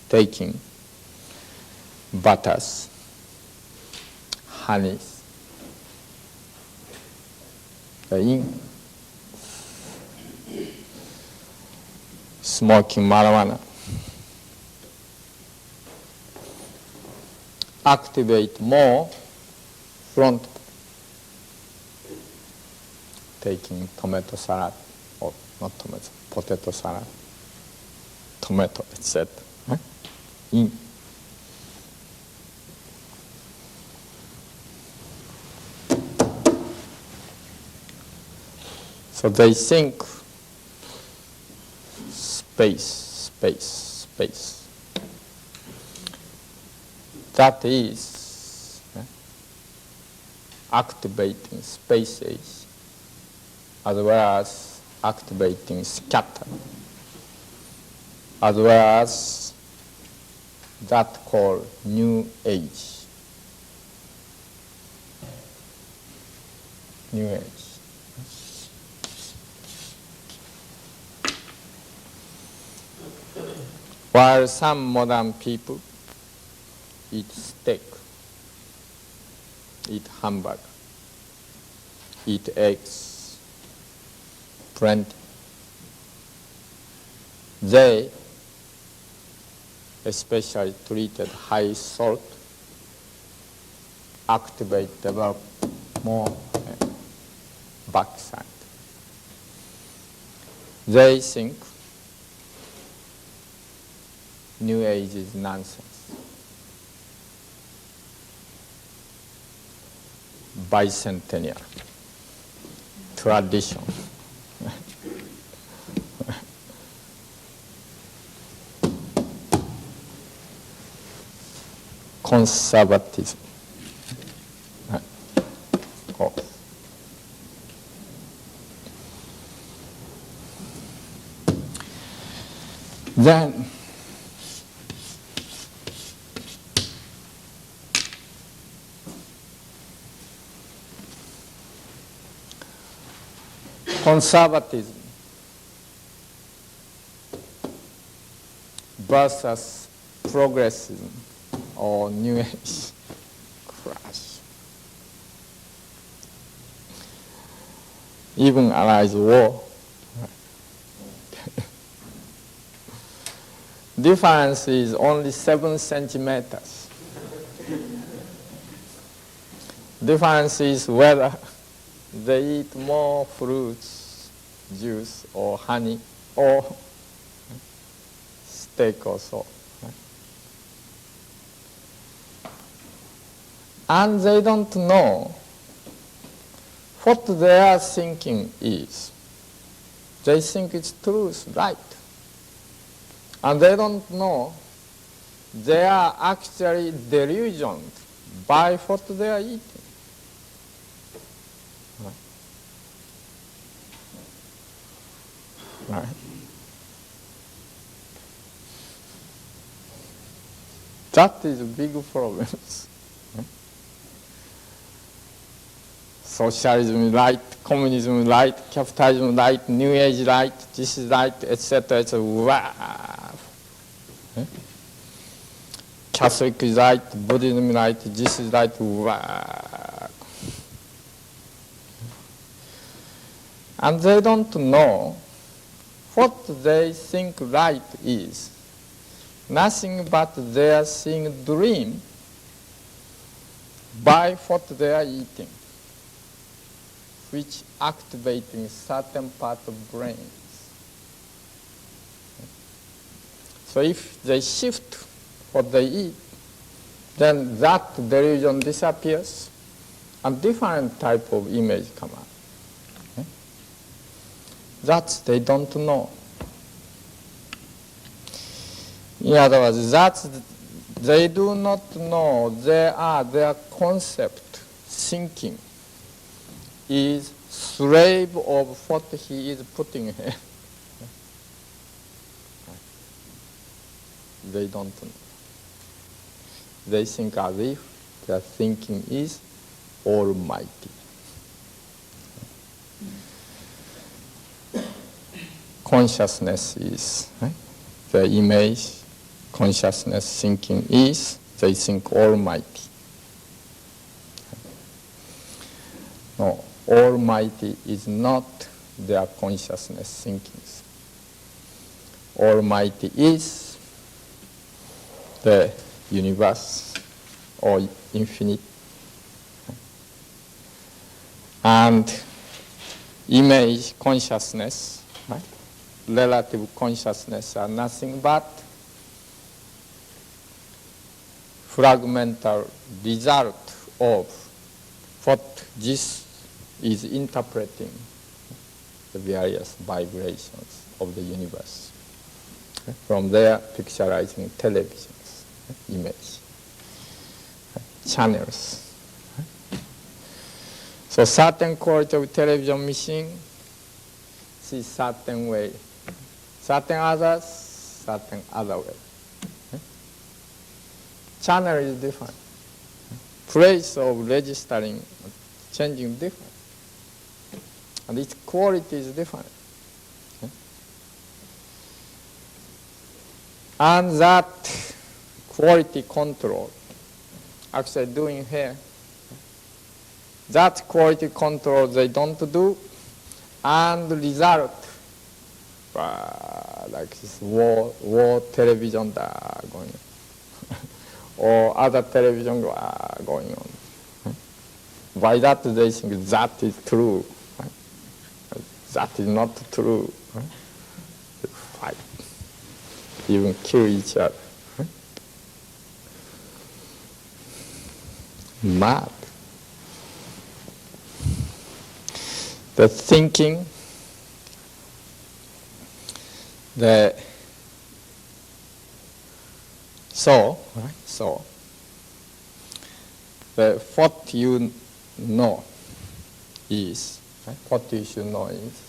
taking butters, honeys, smoking marijuana, activate more front, taking tomato salad, or not tomato, potato salad, tomato, etc. In. So they think space, space, space. That is activating spaces as well as activating scatter, as well as that called New Age. New Age. While some modern people eat steak, eat hamburger, eat eggs, plenty. They especially treated high salt, activate, develop more backside. They think New Age is nonsense. Bicentennial tradition. Conservatism. Oh. Then conservatism versus progressivism or New Age crash. Even allies war. Difference is only 7 centimeters. Difference is whether they eat more fruits, juice, or honey, or steak or so. And they don't know what their thinking is. They think it's truth, right. And they don't know they are actually delusioned by what they are eating. Right. That is big problems. Socialism right, communism right, capitalism right, New Age right, this is right, etc. etc. Wow. Catholic is right, Buddhism is right, this is right. Wow. And they don't know what they think right is. Nothing but they are seeing a dream by what they are eating, which activating certain part of brains. So if they shift what they eat, then that delusion disappears and different type of image come out. That they don't know. In other words, that they do not know their concept, thinking, is slave of what he is putting here. They don't know. They think as if their thinking is almighty. Consciousness is the image, consciousness thinking is, they think almighty. No, almighty is not their consciousness thinkings. Almighty is the universe or infinite. And image, consciousness, relative consciousness are nothing but fragmental result of what this is interpreting the various vibrations of the universe. From there, picturizing televisions, image, channels. So certain quality of television machine sees certain way, certain others, certain other way. Channel is different. Place of registering, changing different. And its quality is different. And that quality control, actually doing here, that quality control they don't do, and the result, like this war television going on, or other television going on. By that they think that is true. That is not true. They fight, even kill each other. Mad. The thinking, the so the what you know is, what you should know is,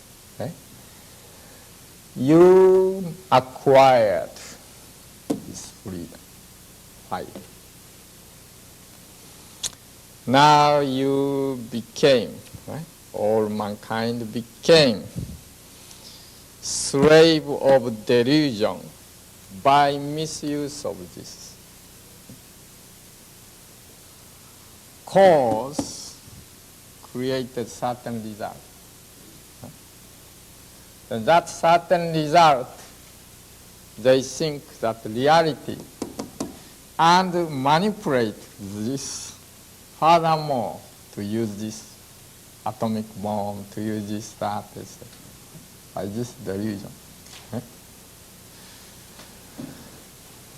you acquired this freedom. Right? Now you became, all mankind became slave of delusion by misuse of this. Cause created certain result. And that certain result, they think that reality, and manipulate this furthermore to use this atomic bomb, to use this, that, etc. By this delusion.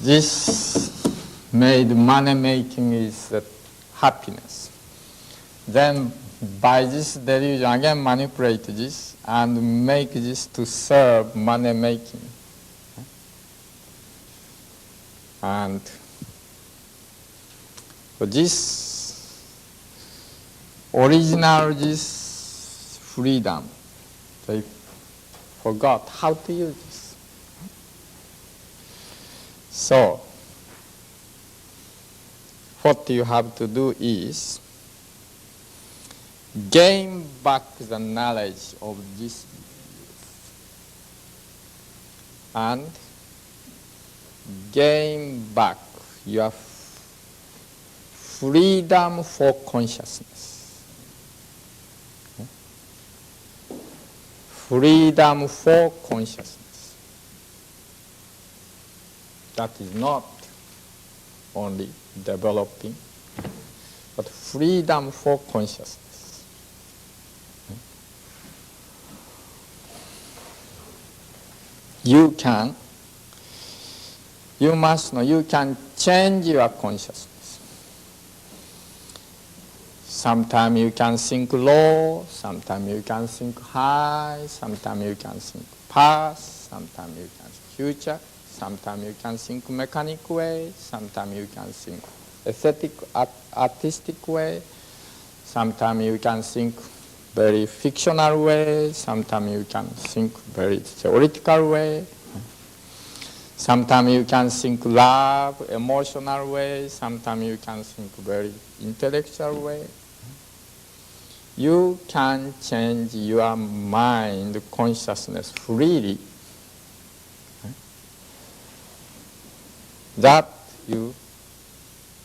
This made money making is happiness. Then by this delusion again manipulate this and make this to serve money making. And this original, this freedom, they forgot how to use this. So what you have to do is gain back the knowledge of this and gain back your freedom for consciousness. Okay? Freedom for consciousness. That is not only developing, but freedom for consciousness. You must know, you can change your consciousness. Sometimes you can think low, sometimes you can think high, sometimes you can think past, sometimes you can think future, sometimes you can think mechanic way, sometimes you can think aesthetic, artistic way, sometimes you can think very fictional way, sometimes you can think very theoretical way, sometimes you can think love, emotional way, sometimes you can think very intellectual way. You can change your mind consciousness freely. That you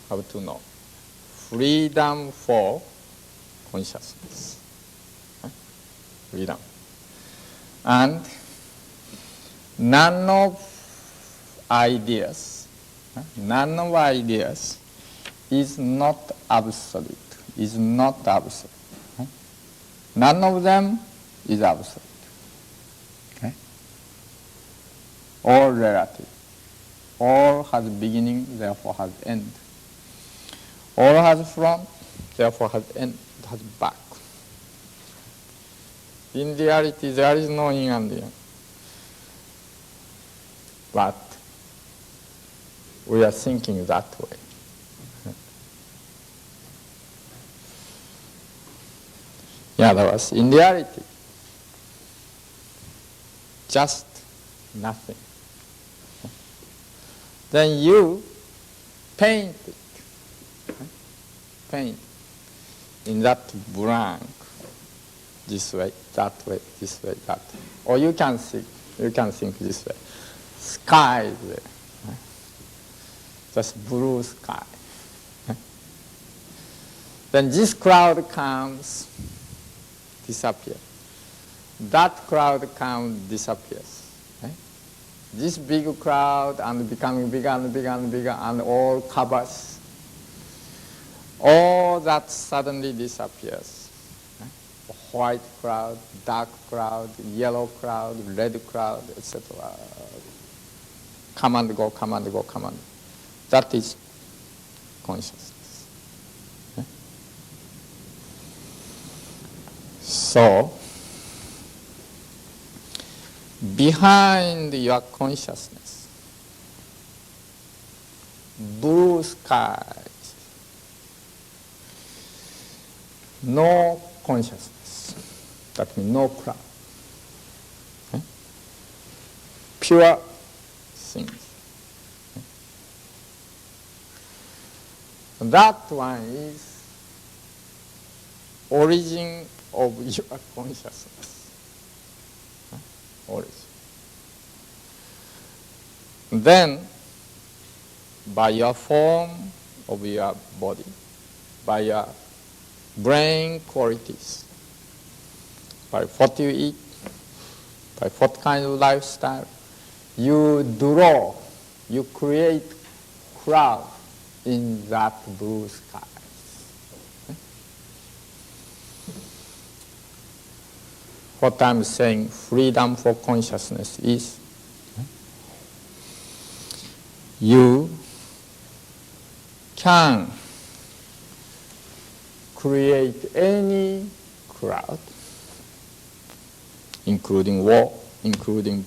have to know. Freedom for consciousness. Freedom. And none of ideas is not absolute, is not absolute. None of them is absolute. Okay? All relative. All has beginning, therefore has end. All has front, therefore has end, has back. In reality, there is no yin and yang. But we are thinking that way. In other words, in reality, just nothing. Then you paint it. Paint in that blank, this way, that way, this way, that way. Or you can think this way. Sky is there. Just blue sky. Then this cloud comes, disappears. That cloud comes, disappears. This big cloud and becoming bigger and bigger and bigger and all covers. All that suddenly disappears. White cloud, dark cloud, yellow cloud, red cloud, etc. Come and go, come and go, come and go. That is consciousness. So, behind your consciousness, blue skies, no consciousness, that means no cloud. Pure things. That one is origin of your consciousness. Origin. Then, by your form of your body, by your brain qualities, by what you eat, by what kind of lifestyle, you draw, you create cloud in that blue sky. What I'm saying, freedom for consciousness is you can create any cloud, including war, including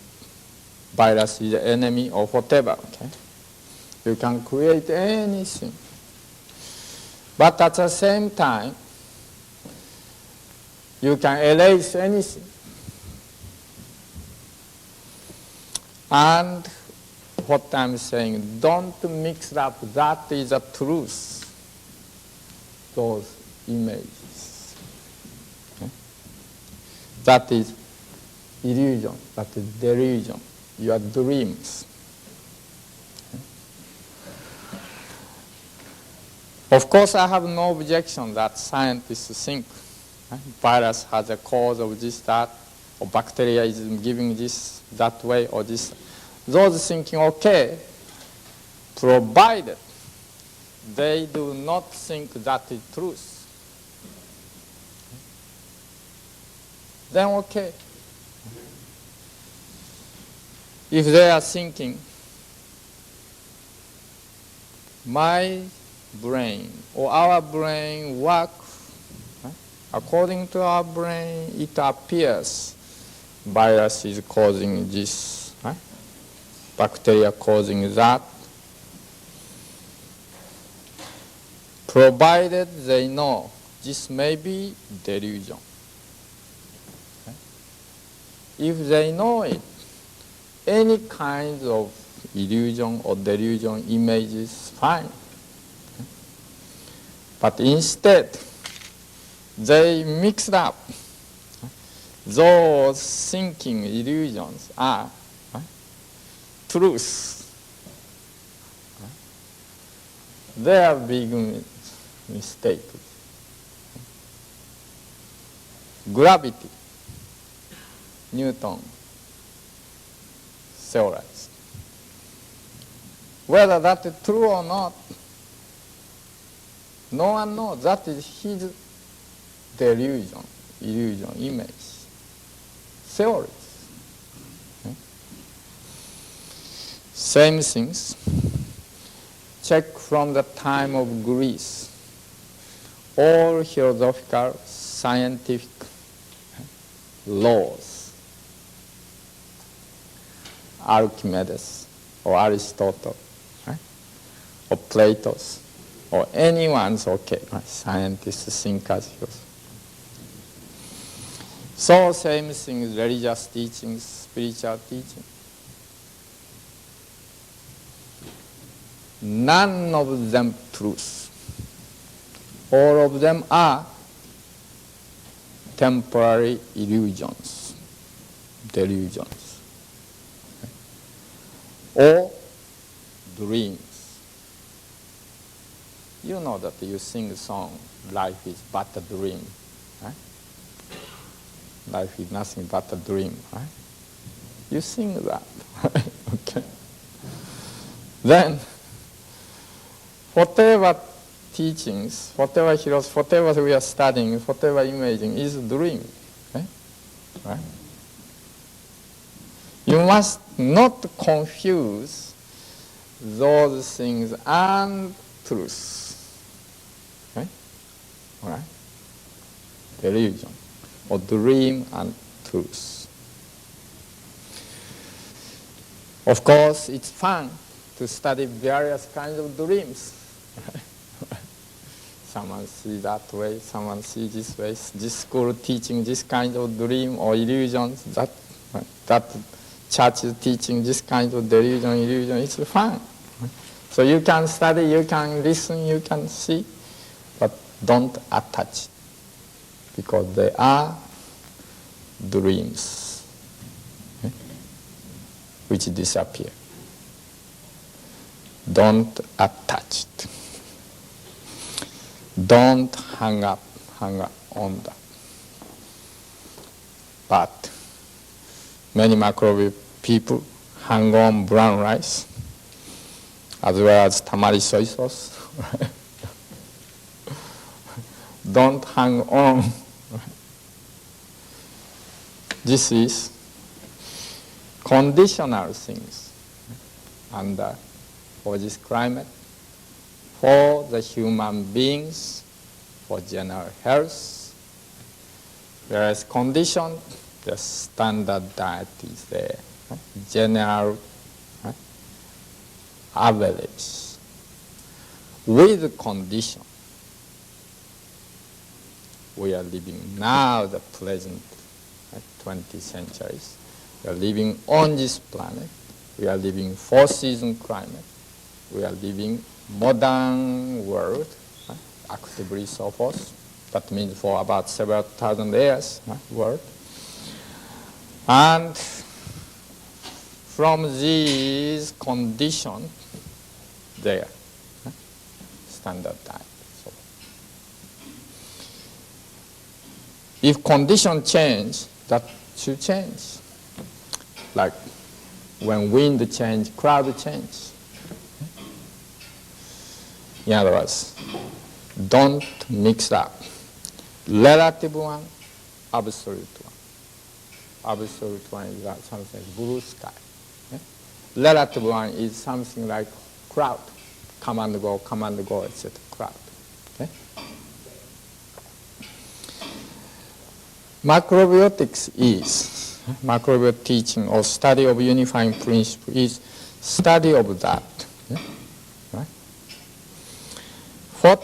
virus is the enemy or whatever. Okay? You can create anything. But at the same time, you can erase anything. And what I'm saying, don't mix up that is a truth those images. Okay? That is illusion, that is delusion, your dreams. Of course, I have no objection that scientists think virus has a cause of this, that, or bacteria is giving this that way or this. Those thinking okay, provided they do not think that is truth. Then okay. If they are thinking, my brain or our brain work according to our brain, it appears virus is causing this, bacteria causing that, provided they know this may be delusion. If they know it, any kind of illusion or delusion image is fine. But instead, they mixed up. Those thinking illusions are truth. They are big mistake. Gravity, Newton theorized. Whether that is true or not, no one knows. That is his delusion, illusion, image, theories. Okay? Same things. Check from the time of Greece. All philosophical, scientific laws. Archimedes or Aristotle, or Plato's, or anyone's okay, scientists, thinkers. So same things, religious teachings, spiritual teaching. None of them truth. All of them are temporary illusions, delusions, or dreams. You know that you sing a song, life is but a dream. Right? Life is nothing but a dream. Right? You sing that. Okay. Then, whatever teachings, whatever philosophy, whatever we are studying, whatever imaging is a dream. Okay? Right? You must not confuse those things and truth. Okay? All right? Delusion, or dream and truth. Of course, it's fun to study various kinds of dreams. Someone sees that way, someone sees this way. This school teaching this kind of dream or illusions, that church is teaching this kind of delusion, illusion. It's fun. So you can study, you can listen, you can see, but don't attach it, because they are dreams, which disappear. Don't attach it. Don't hang up on that. But many microwave people hang on brown rice, as well as tamari soy sauce. Don't hang on. This is conditional things under for this climate, for the human beings, for general health. Whereas condition, the standard diet is there, general average. With condition, we are living now the present 20 centuries. We are living on this planet. We are living four-season climate. We are living modern world. actively so forth. That means for about several thousand years world. And from these conditions, there, standard time. So if condition change, that should change. Like when wind change, cloud change. In other words, don't mix up relative one, absolute one. Absolute one is something like blue sky. Relative one is something like cloud, come and go, etc. Cloud. Okay? Macrobiotic teaching or study of unifying principle is study of that. Right? What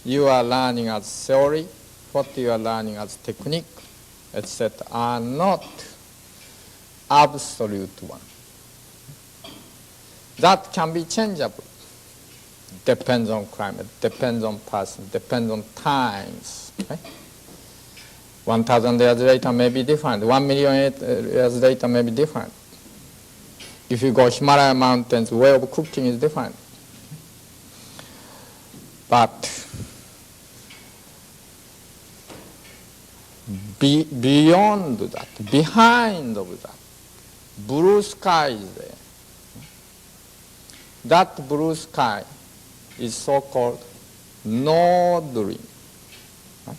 you are learning as theory, what you are learning as technique, etc. are not absolute one. That can be changeable. Depends on climate, depends on person, depends on times. Okay? 1,000 years later may be different. 1 million years later may be different. If you go Himalaya mountains, the way of cooking is different. But beyond that, behind of that, blue sky is there. That blue sky is so-called no dream. Right?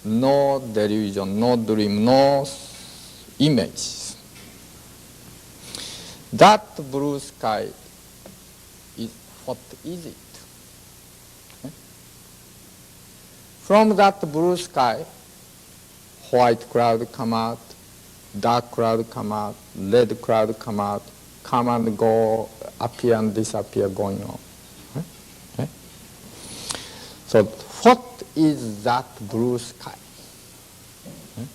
No delusion, no dream, no image. That blue sky is what is it? Okay? From that blue sky, white cloud come out, dark cloud come out, red cloud come out, come and go, appear and disappear going on. Okay? So what is that blue sky? Okay?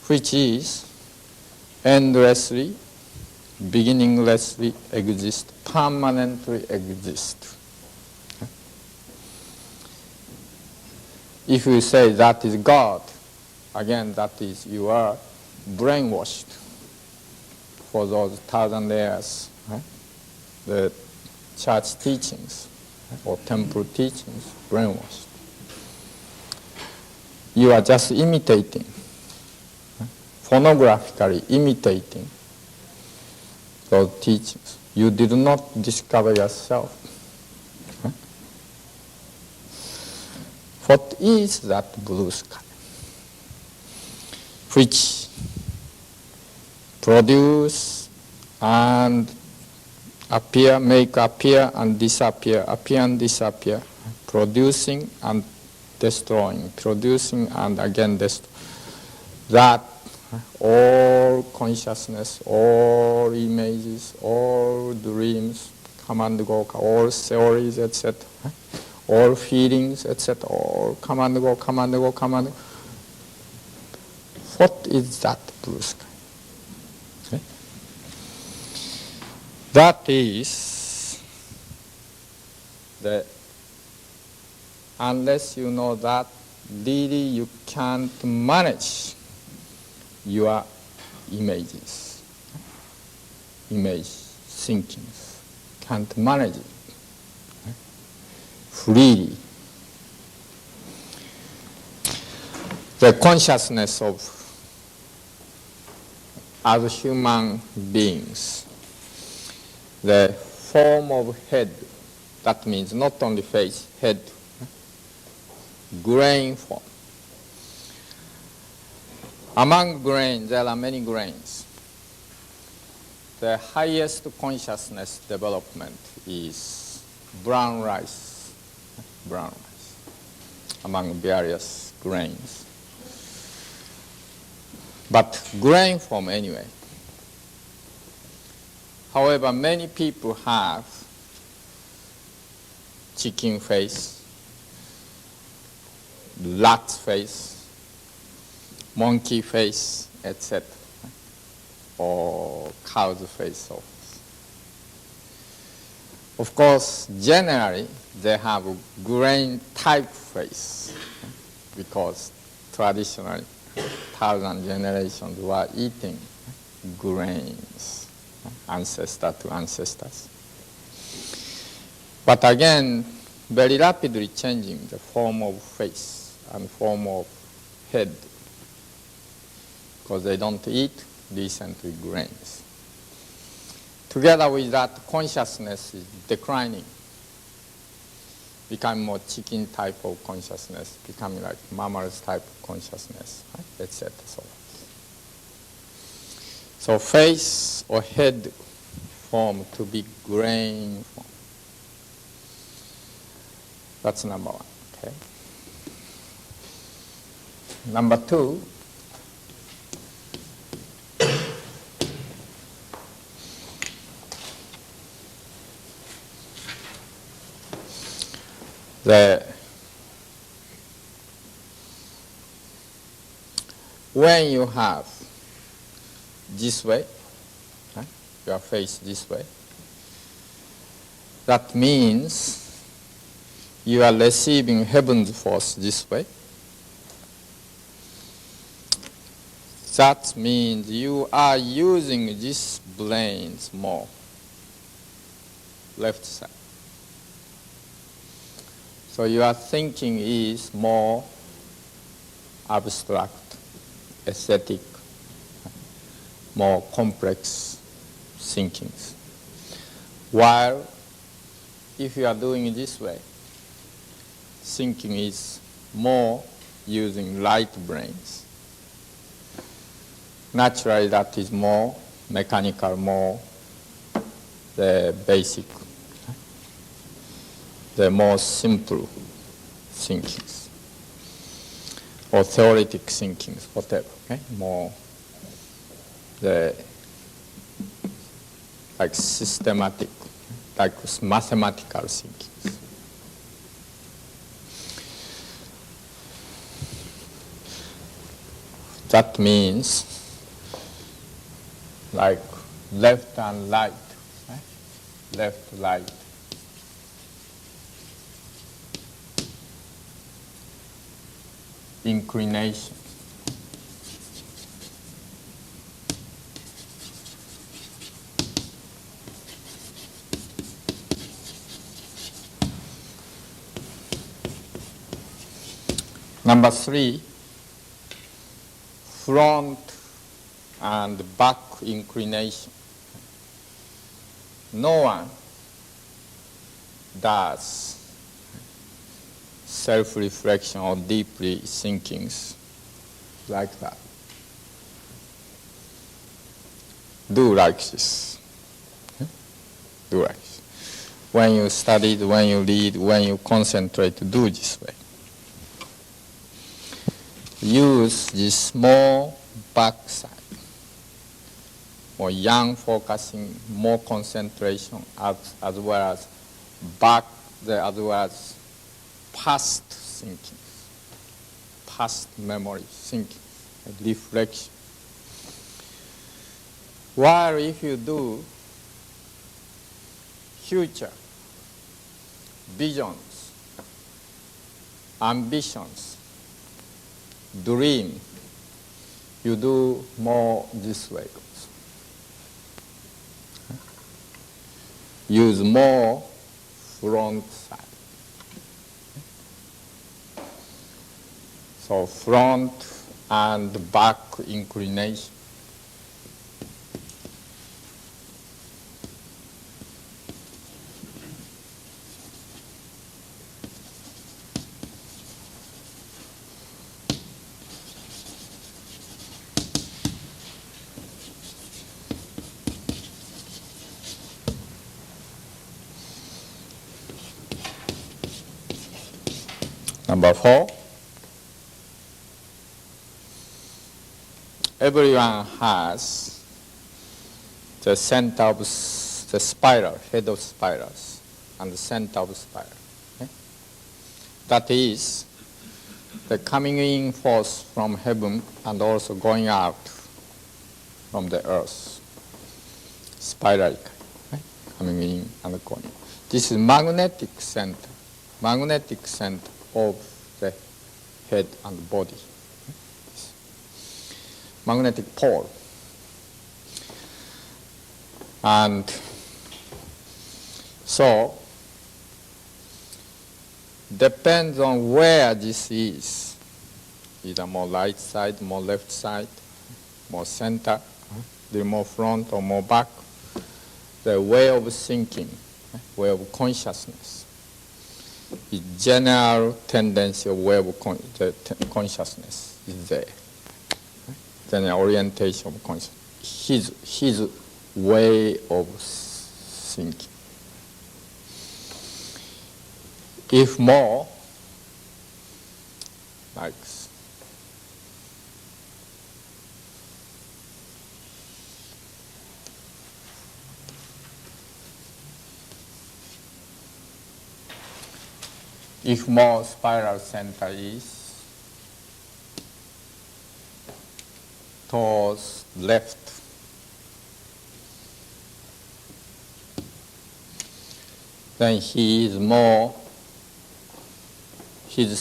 Which is endlessly, beginninglessly exist, permanently exist. Okay? If you say that is God, again, that is, you are brainwashed for those 1,000 years. Right? The church teachings or temple teachings, brainwashed. You are just imitating, phonographically imitating those teachings. You did not discover yourself. What is that blue sky? Which produce and appear, make appear and disappear, producing and destroying, producing and again destroying. That all consciousness, all images, all dreams, come and go, all theories, etc., all feelings, etc., all come and go, come and go, come and go. What is that blue sky? Okay? That is the, unless you know that, really you can't manage your images, image thinkings, can't manage it freely. The consciousness of as human beings, the form of head, that means not only face, head, grain form. Among grains, there are many grains. The highest consciousness development is brown rice, among various grains. But grain form anyway. However, many people have chicken face, rat face, monkey face, etc., or cow's face. Of course, generally, they have a grain type face because traditionally, thousand generations were eating grains, ancestor to ancestors. But again, very rapidly changing the form of face and form of head because they don't eat recently grains. Together with that, consciousness is declining, becoming more chicken type of consciousness, becoming like mammals type of consciousness, right? Etc. So face or head form to be grain form. That's number one. Okay. Number two, when you have this way, right, your face this way, that means you are receiving heaven's force this way. That means you are using these brains more, left side. So your thinking is more abstract, aesthetic, more complex thinkings. While if you are doing it this way, thinking is more using right brains. Naturally, that is more mechanical, more the basic, the more simple thinkings, or theoretic thinkings, whatever. Okay? More the like systematic, like mathematical thinkings. That means like left and right, right? Left, right. Inclination. Number three, front and back inclination. No one does self-reflection or deeply thinkings like that. Do like this. Do like this. When you study, when you read, when you concentrate, do this way. Use this small back side. More young focusing, more concentration, as well as back, as well as past thinking, past memory thinking, reflection. While if you do future, visions, ambitions, dream, you do more this way. Use more front side. So front and back inclination. Number 4, everyone has the center of the spiral, head of spirals, and the center of spiral. Okay? That is the coming in force from heaven and also going out from the earth, spirally. Okay? in and cornea. This is magnetic center of the head and body. Magnetic pole. And so, depends on where this is, either more right side, more left side, more center, the more front or more back, the way of thinking, way of consciousness, the general tendency of way of consciousness is there. General orientation of consciousness, his way of thinking. If more, like if more spiral center is towards left, then his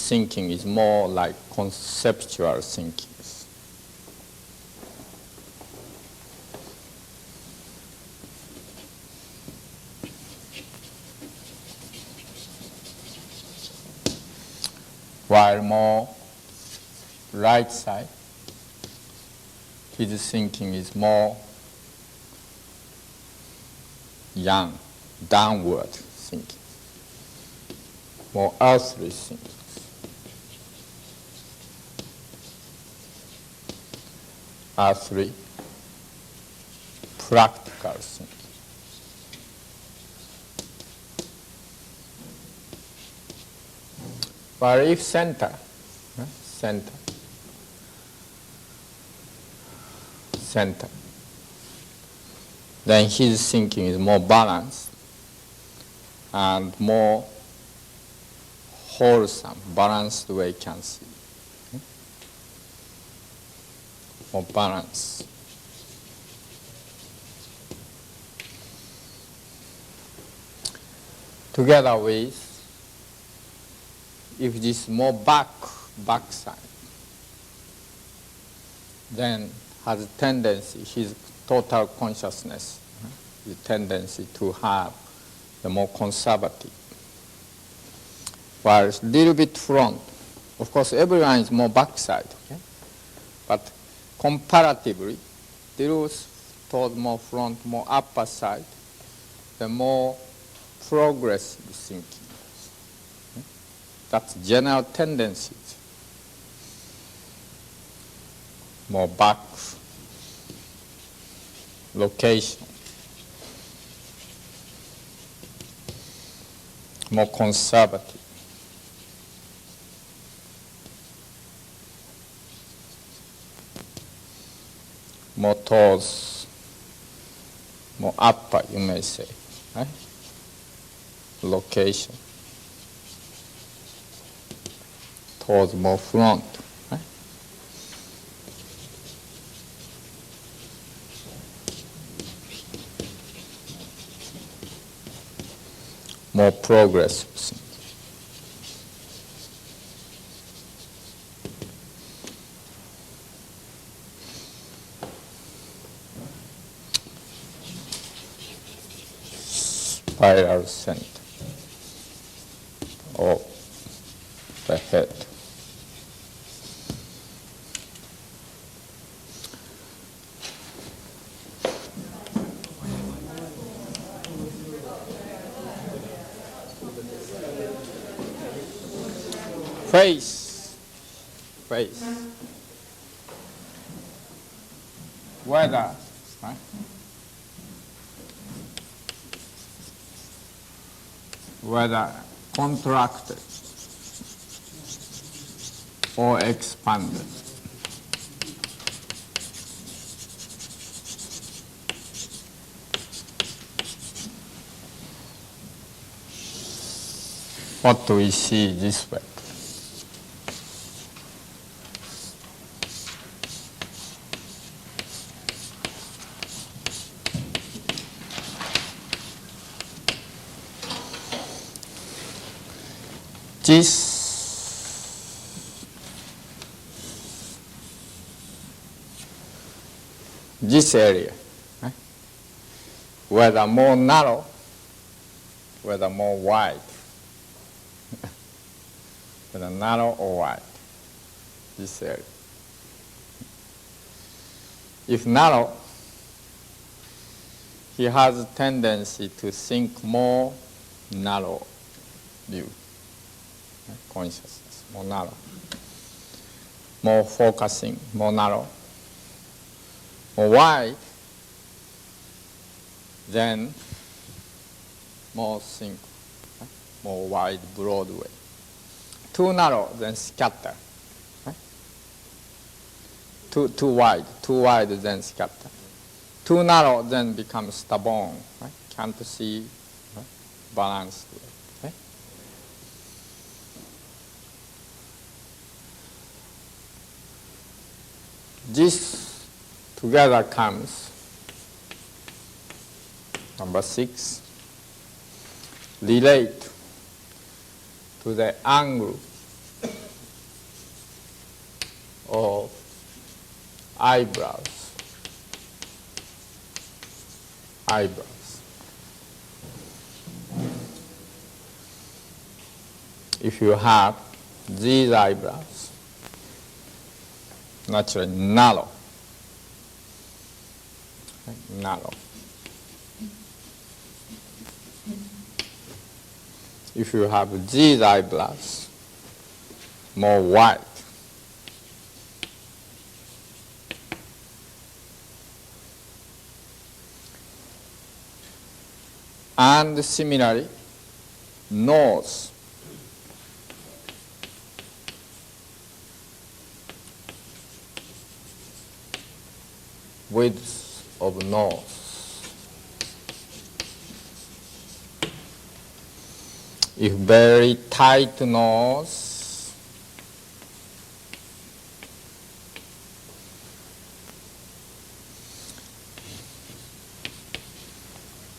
thinking is more like conceptual thinking. While more right side, his thinking is more yang, downward thinking, more earthly thinking. Earthly, practical thinking. But if center, then his thinking is more balanced and more wholesome, balanced way can see. More balance. Together with, if this more backside, then has a tendency, his total consciousness, the tendency to have the more conservative. While it's a little bit front, of course everyone is more backside, okay? But comparatively, little toward more front, more upper side, the more progressive thinking. That's general tendencies. More back location, more conservative. More towards, more upper, you may say, right? Location. Towards more front, right? More progressive. Spiral center of the head. Face. Whether, right? Whether contracted or expanded. What do we see this way? this area, right? Whether more narrow, whether more wide, whether narrow or wide, this area. If narrow, he has a tendency to think more narrow view, consciousness, more narrow, more focusing, more narrow, more wide, then more think, more wide, broad way. Too narrow, then scatter. Too wide, then scatter. Too narrow, then become stubborn, right? Can't see, right? Balanced. Right? This together comes, number 6, relate to the angle of eyebrows. If you have these eyebrows, naturally narrow. If you have these eyebrows, more wide. And similarly, nose. Width of nose. If very tight nose,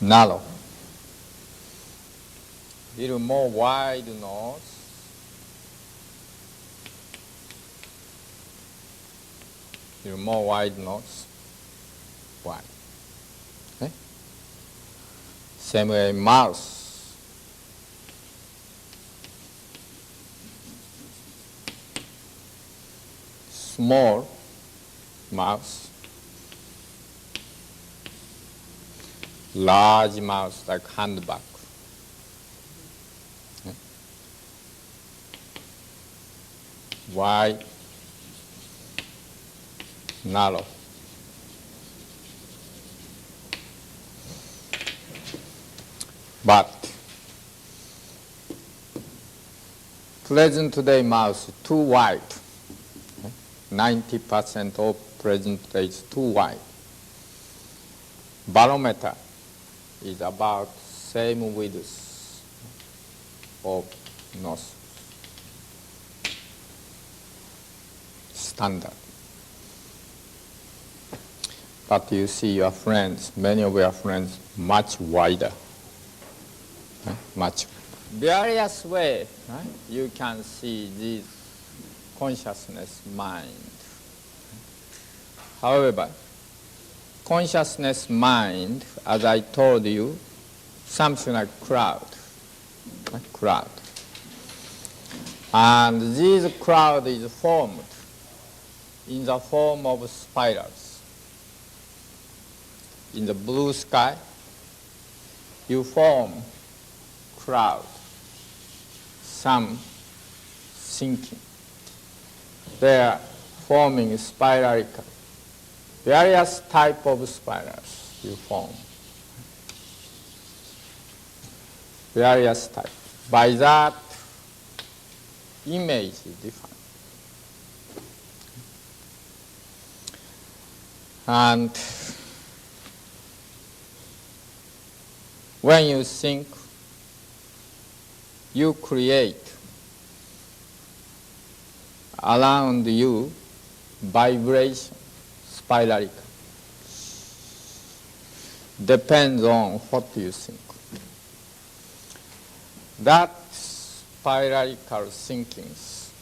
narrow. Little more wide nose, little more wide nose, wide. Okay? Same way mouth. Small mouth, large mouth like handbag. Wide, narrow. But present day mouth too wide. 90% of present day is too wide. Barometer is about same width of nose. Standard. But you see your friends, many of your friends, much wider. Much. Various way, right? You can see this consciousness mind. However, consciousness mind, as I told you, something like cloud. Cloud. And this cloud is formed in the form of spirals. In the blue sky, you form cloud, some sinking. They are forming spiralical. Various type of spirals you form. Various type. By that, image is defined. And when you think, you create around you vibration, spiralical. Depends on what you think. That spiralical thinkings.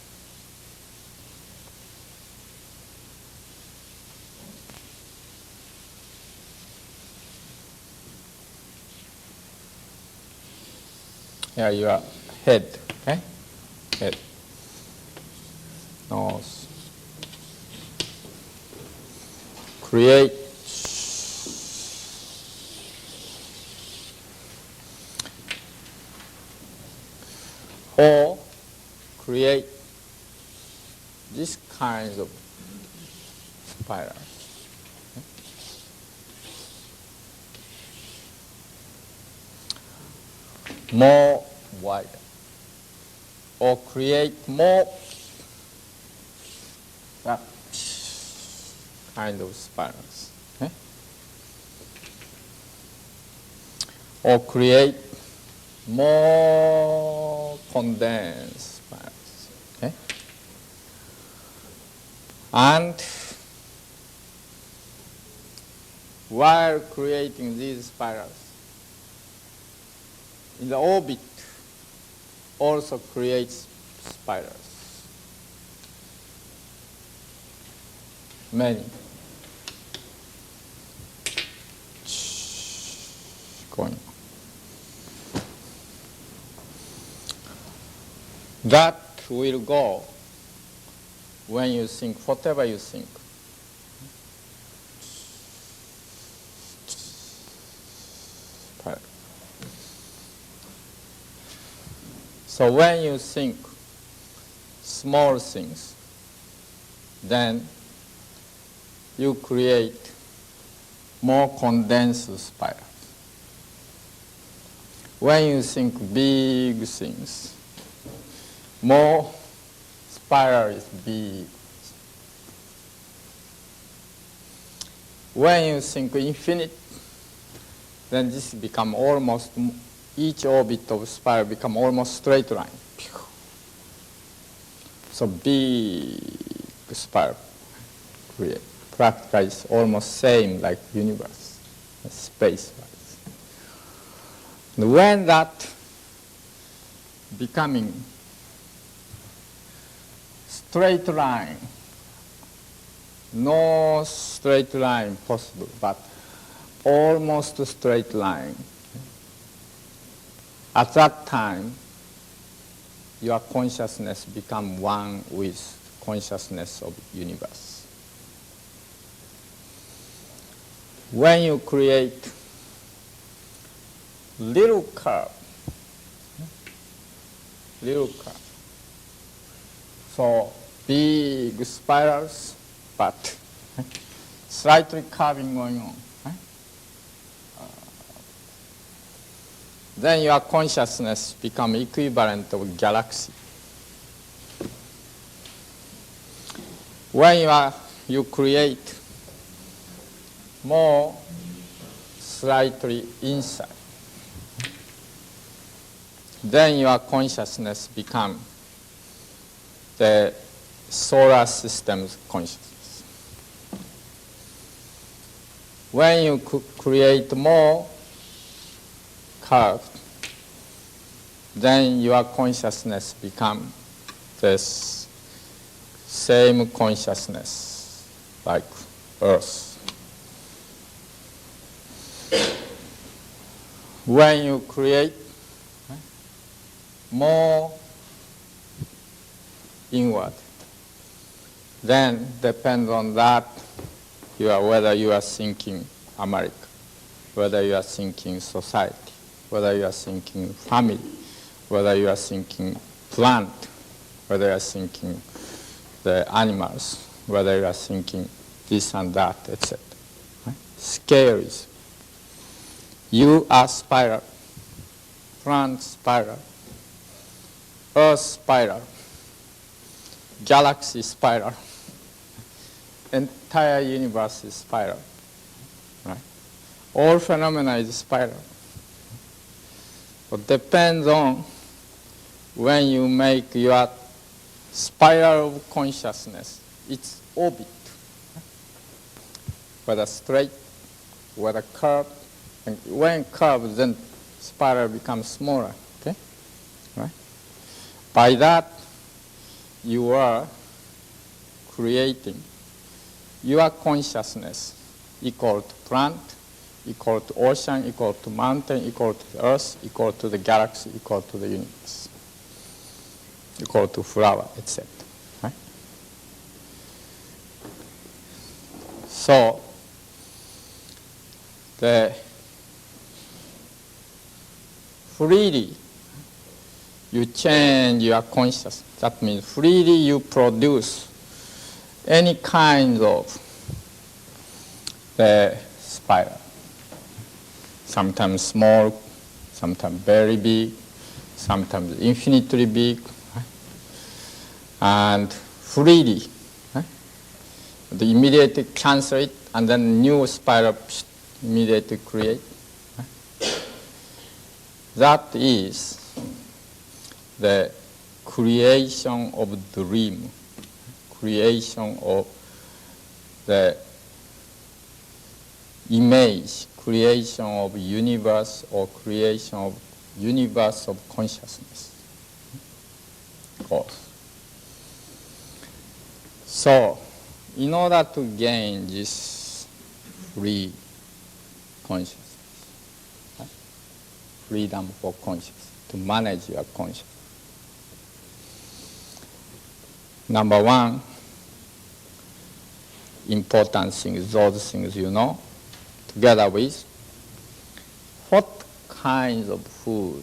Here your head, okay? Head, nose. Create or create this kind of spiral. More wider, or create more that kind of spirals, okay? Or create more condensed spirals, okay? And while creating these spirals, in the orbit also creates spirals. Many. Going. That will go when you think whatever you think. So when you think small things, then you create more condensed spirals. When you think big things, more spiral is big. When you think infinite, then this become almost, each orbit of spiral become almost straight line. So big spiral create. Practically it's almost same like universe, space-wise. And when that becoming straight line, no straight line possible, but almost straight line, at that time, your consciousness become one with consciousness of universe. When you create little curve, so big spirals, but slightly curving going on. Then your consciousness become equivalent of galaxy. When you create more slightly inside, then your consciousness become the solar system's consciousness. When you create more curved, then your consciousness become this same consciousness like Earth. When you create more inward, then depends on that whether you are thinking America, whether you are thinking society, whether you are thinking family, whether you are thinking plant, whether you are thinking the animals, whether you are thinking this and that, etc. Right? Scale is. You are spiral, plant spiral, Earth spiral, galaxy spiral, entire universe is spiral. Right? All phenomena is spiral. It depends on when you make your spiral of consciousness, its orbit, whether straight, whether curved. And when curved, then spiral becomes smaller. Okay, right? By that, you are creating your consciousness equal to plant, equal to ocean, equal to mountain, equal to the earth, equal to the galaxy, equal to the universe, equal to flower, etc. Right? So, the freely you change your consciousness. That means freely you produce any kind of the spiral. Sometimes small, sometimes very big, sometimes infinitely big, right? And freely, right? They immediately cancel it, and then new spiral immediately create. Right? That is the creation of dream, creation of the image, creation of universe, or creation of universe of consciousness. So, in order to gain this free consciousness, right? Freedom for consciousness, to manage your consciousness. Number one, important things, those things you know, together with what kinds of food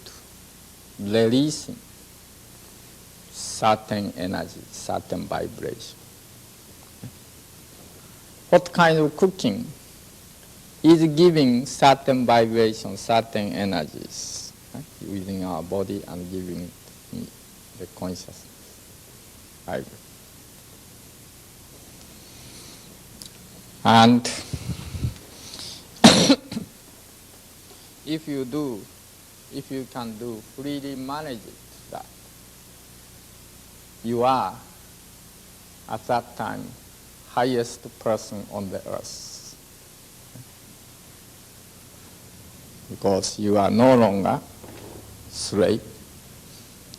releasing certain energy, certain vibration. What kind of cooking is giving certain vibrations, certain energies, right, within our body and giving the consciousness. And if you can do freely manage it, that you are at that time highest person on the earth, because you are no longer slave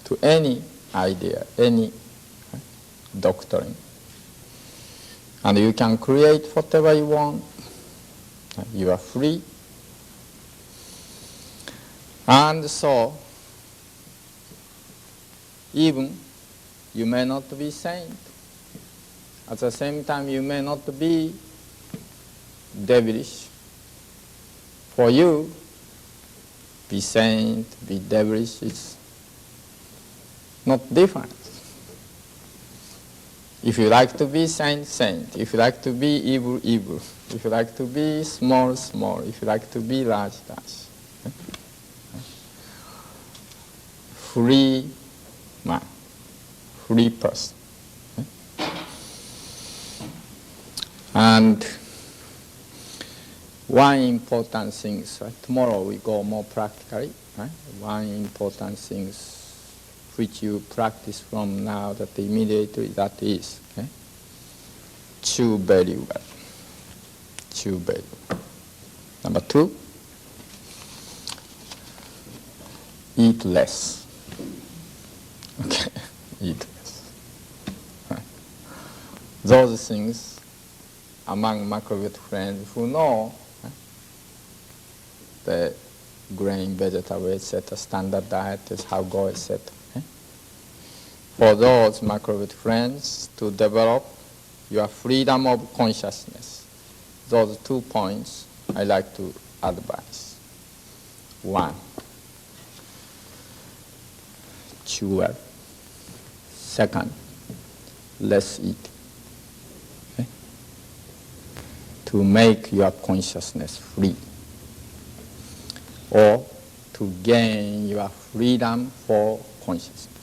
to any idea, any doctrine, and you can create whatever you want. You are free. And so, even you may not be saint, at the same time you may not be devilish. For you, be saint, be devilish, is not different. If you like to be saint, saint. If you like to be evil, evil. If you like to be small, small. If you like to be large, large. Free man, free person. And one important thing, right? Tomorrow we go more practically. Right? One important thing which you practice from now, that immediately, that is, okay? Chew very well. Chew very well. Number two, eat less. Okay, eat less. Right. Those things among macrovit friends who know, right, the grain, vegetable, etc., standard diet is how go, etc. For those macrovit friends to develop your freedom of consciousness, those 2 points I like to advise. One, chew well. Second, less eat. Okay? To make your consciousness free, or to gain your freedom for consciousness.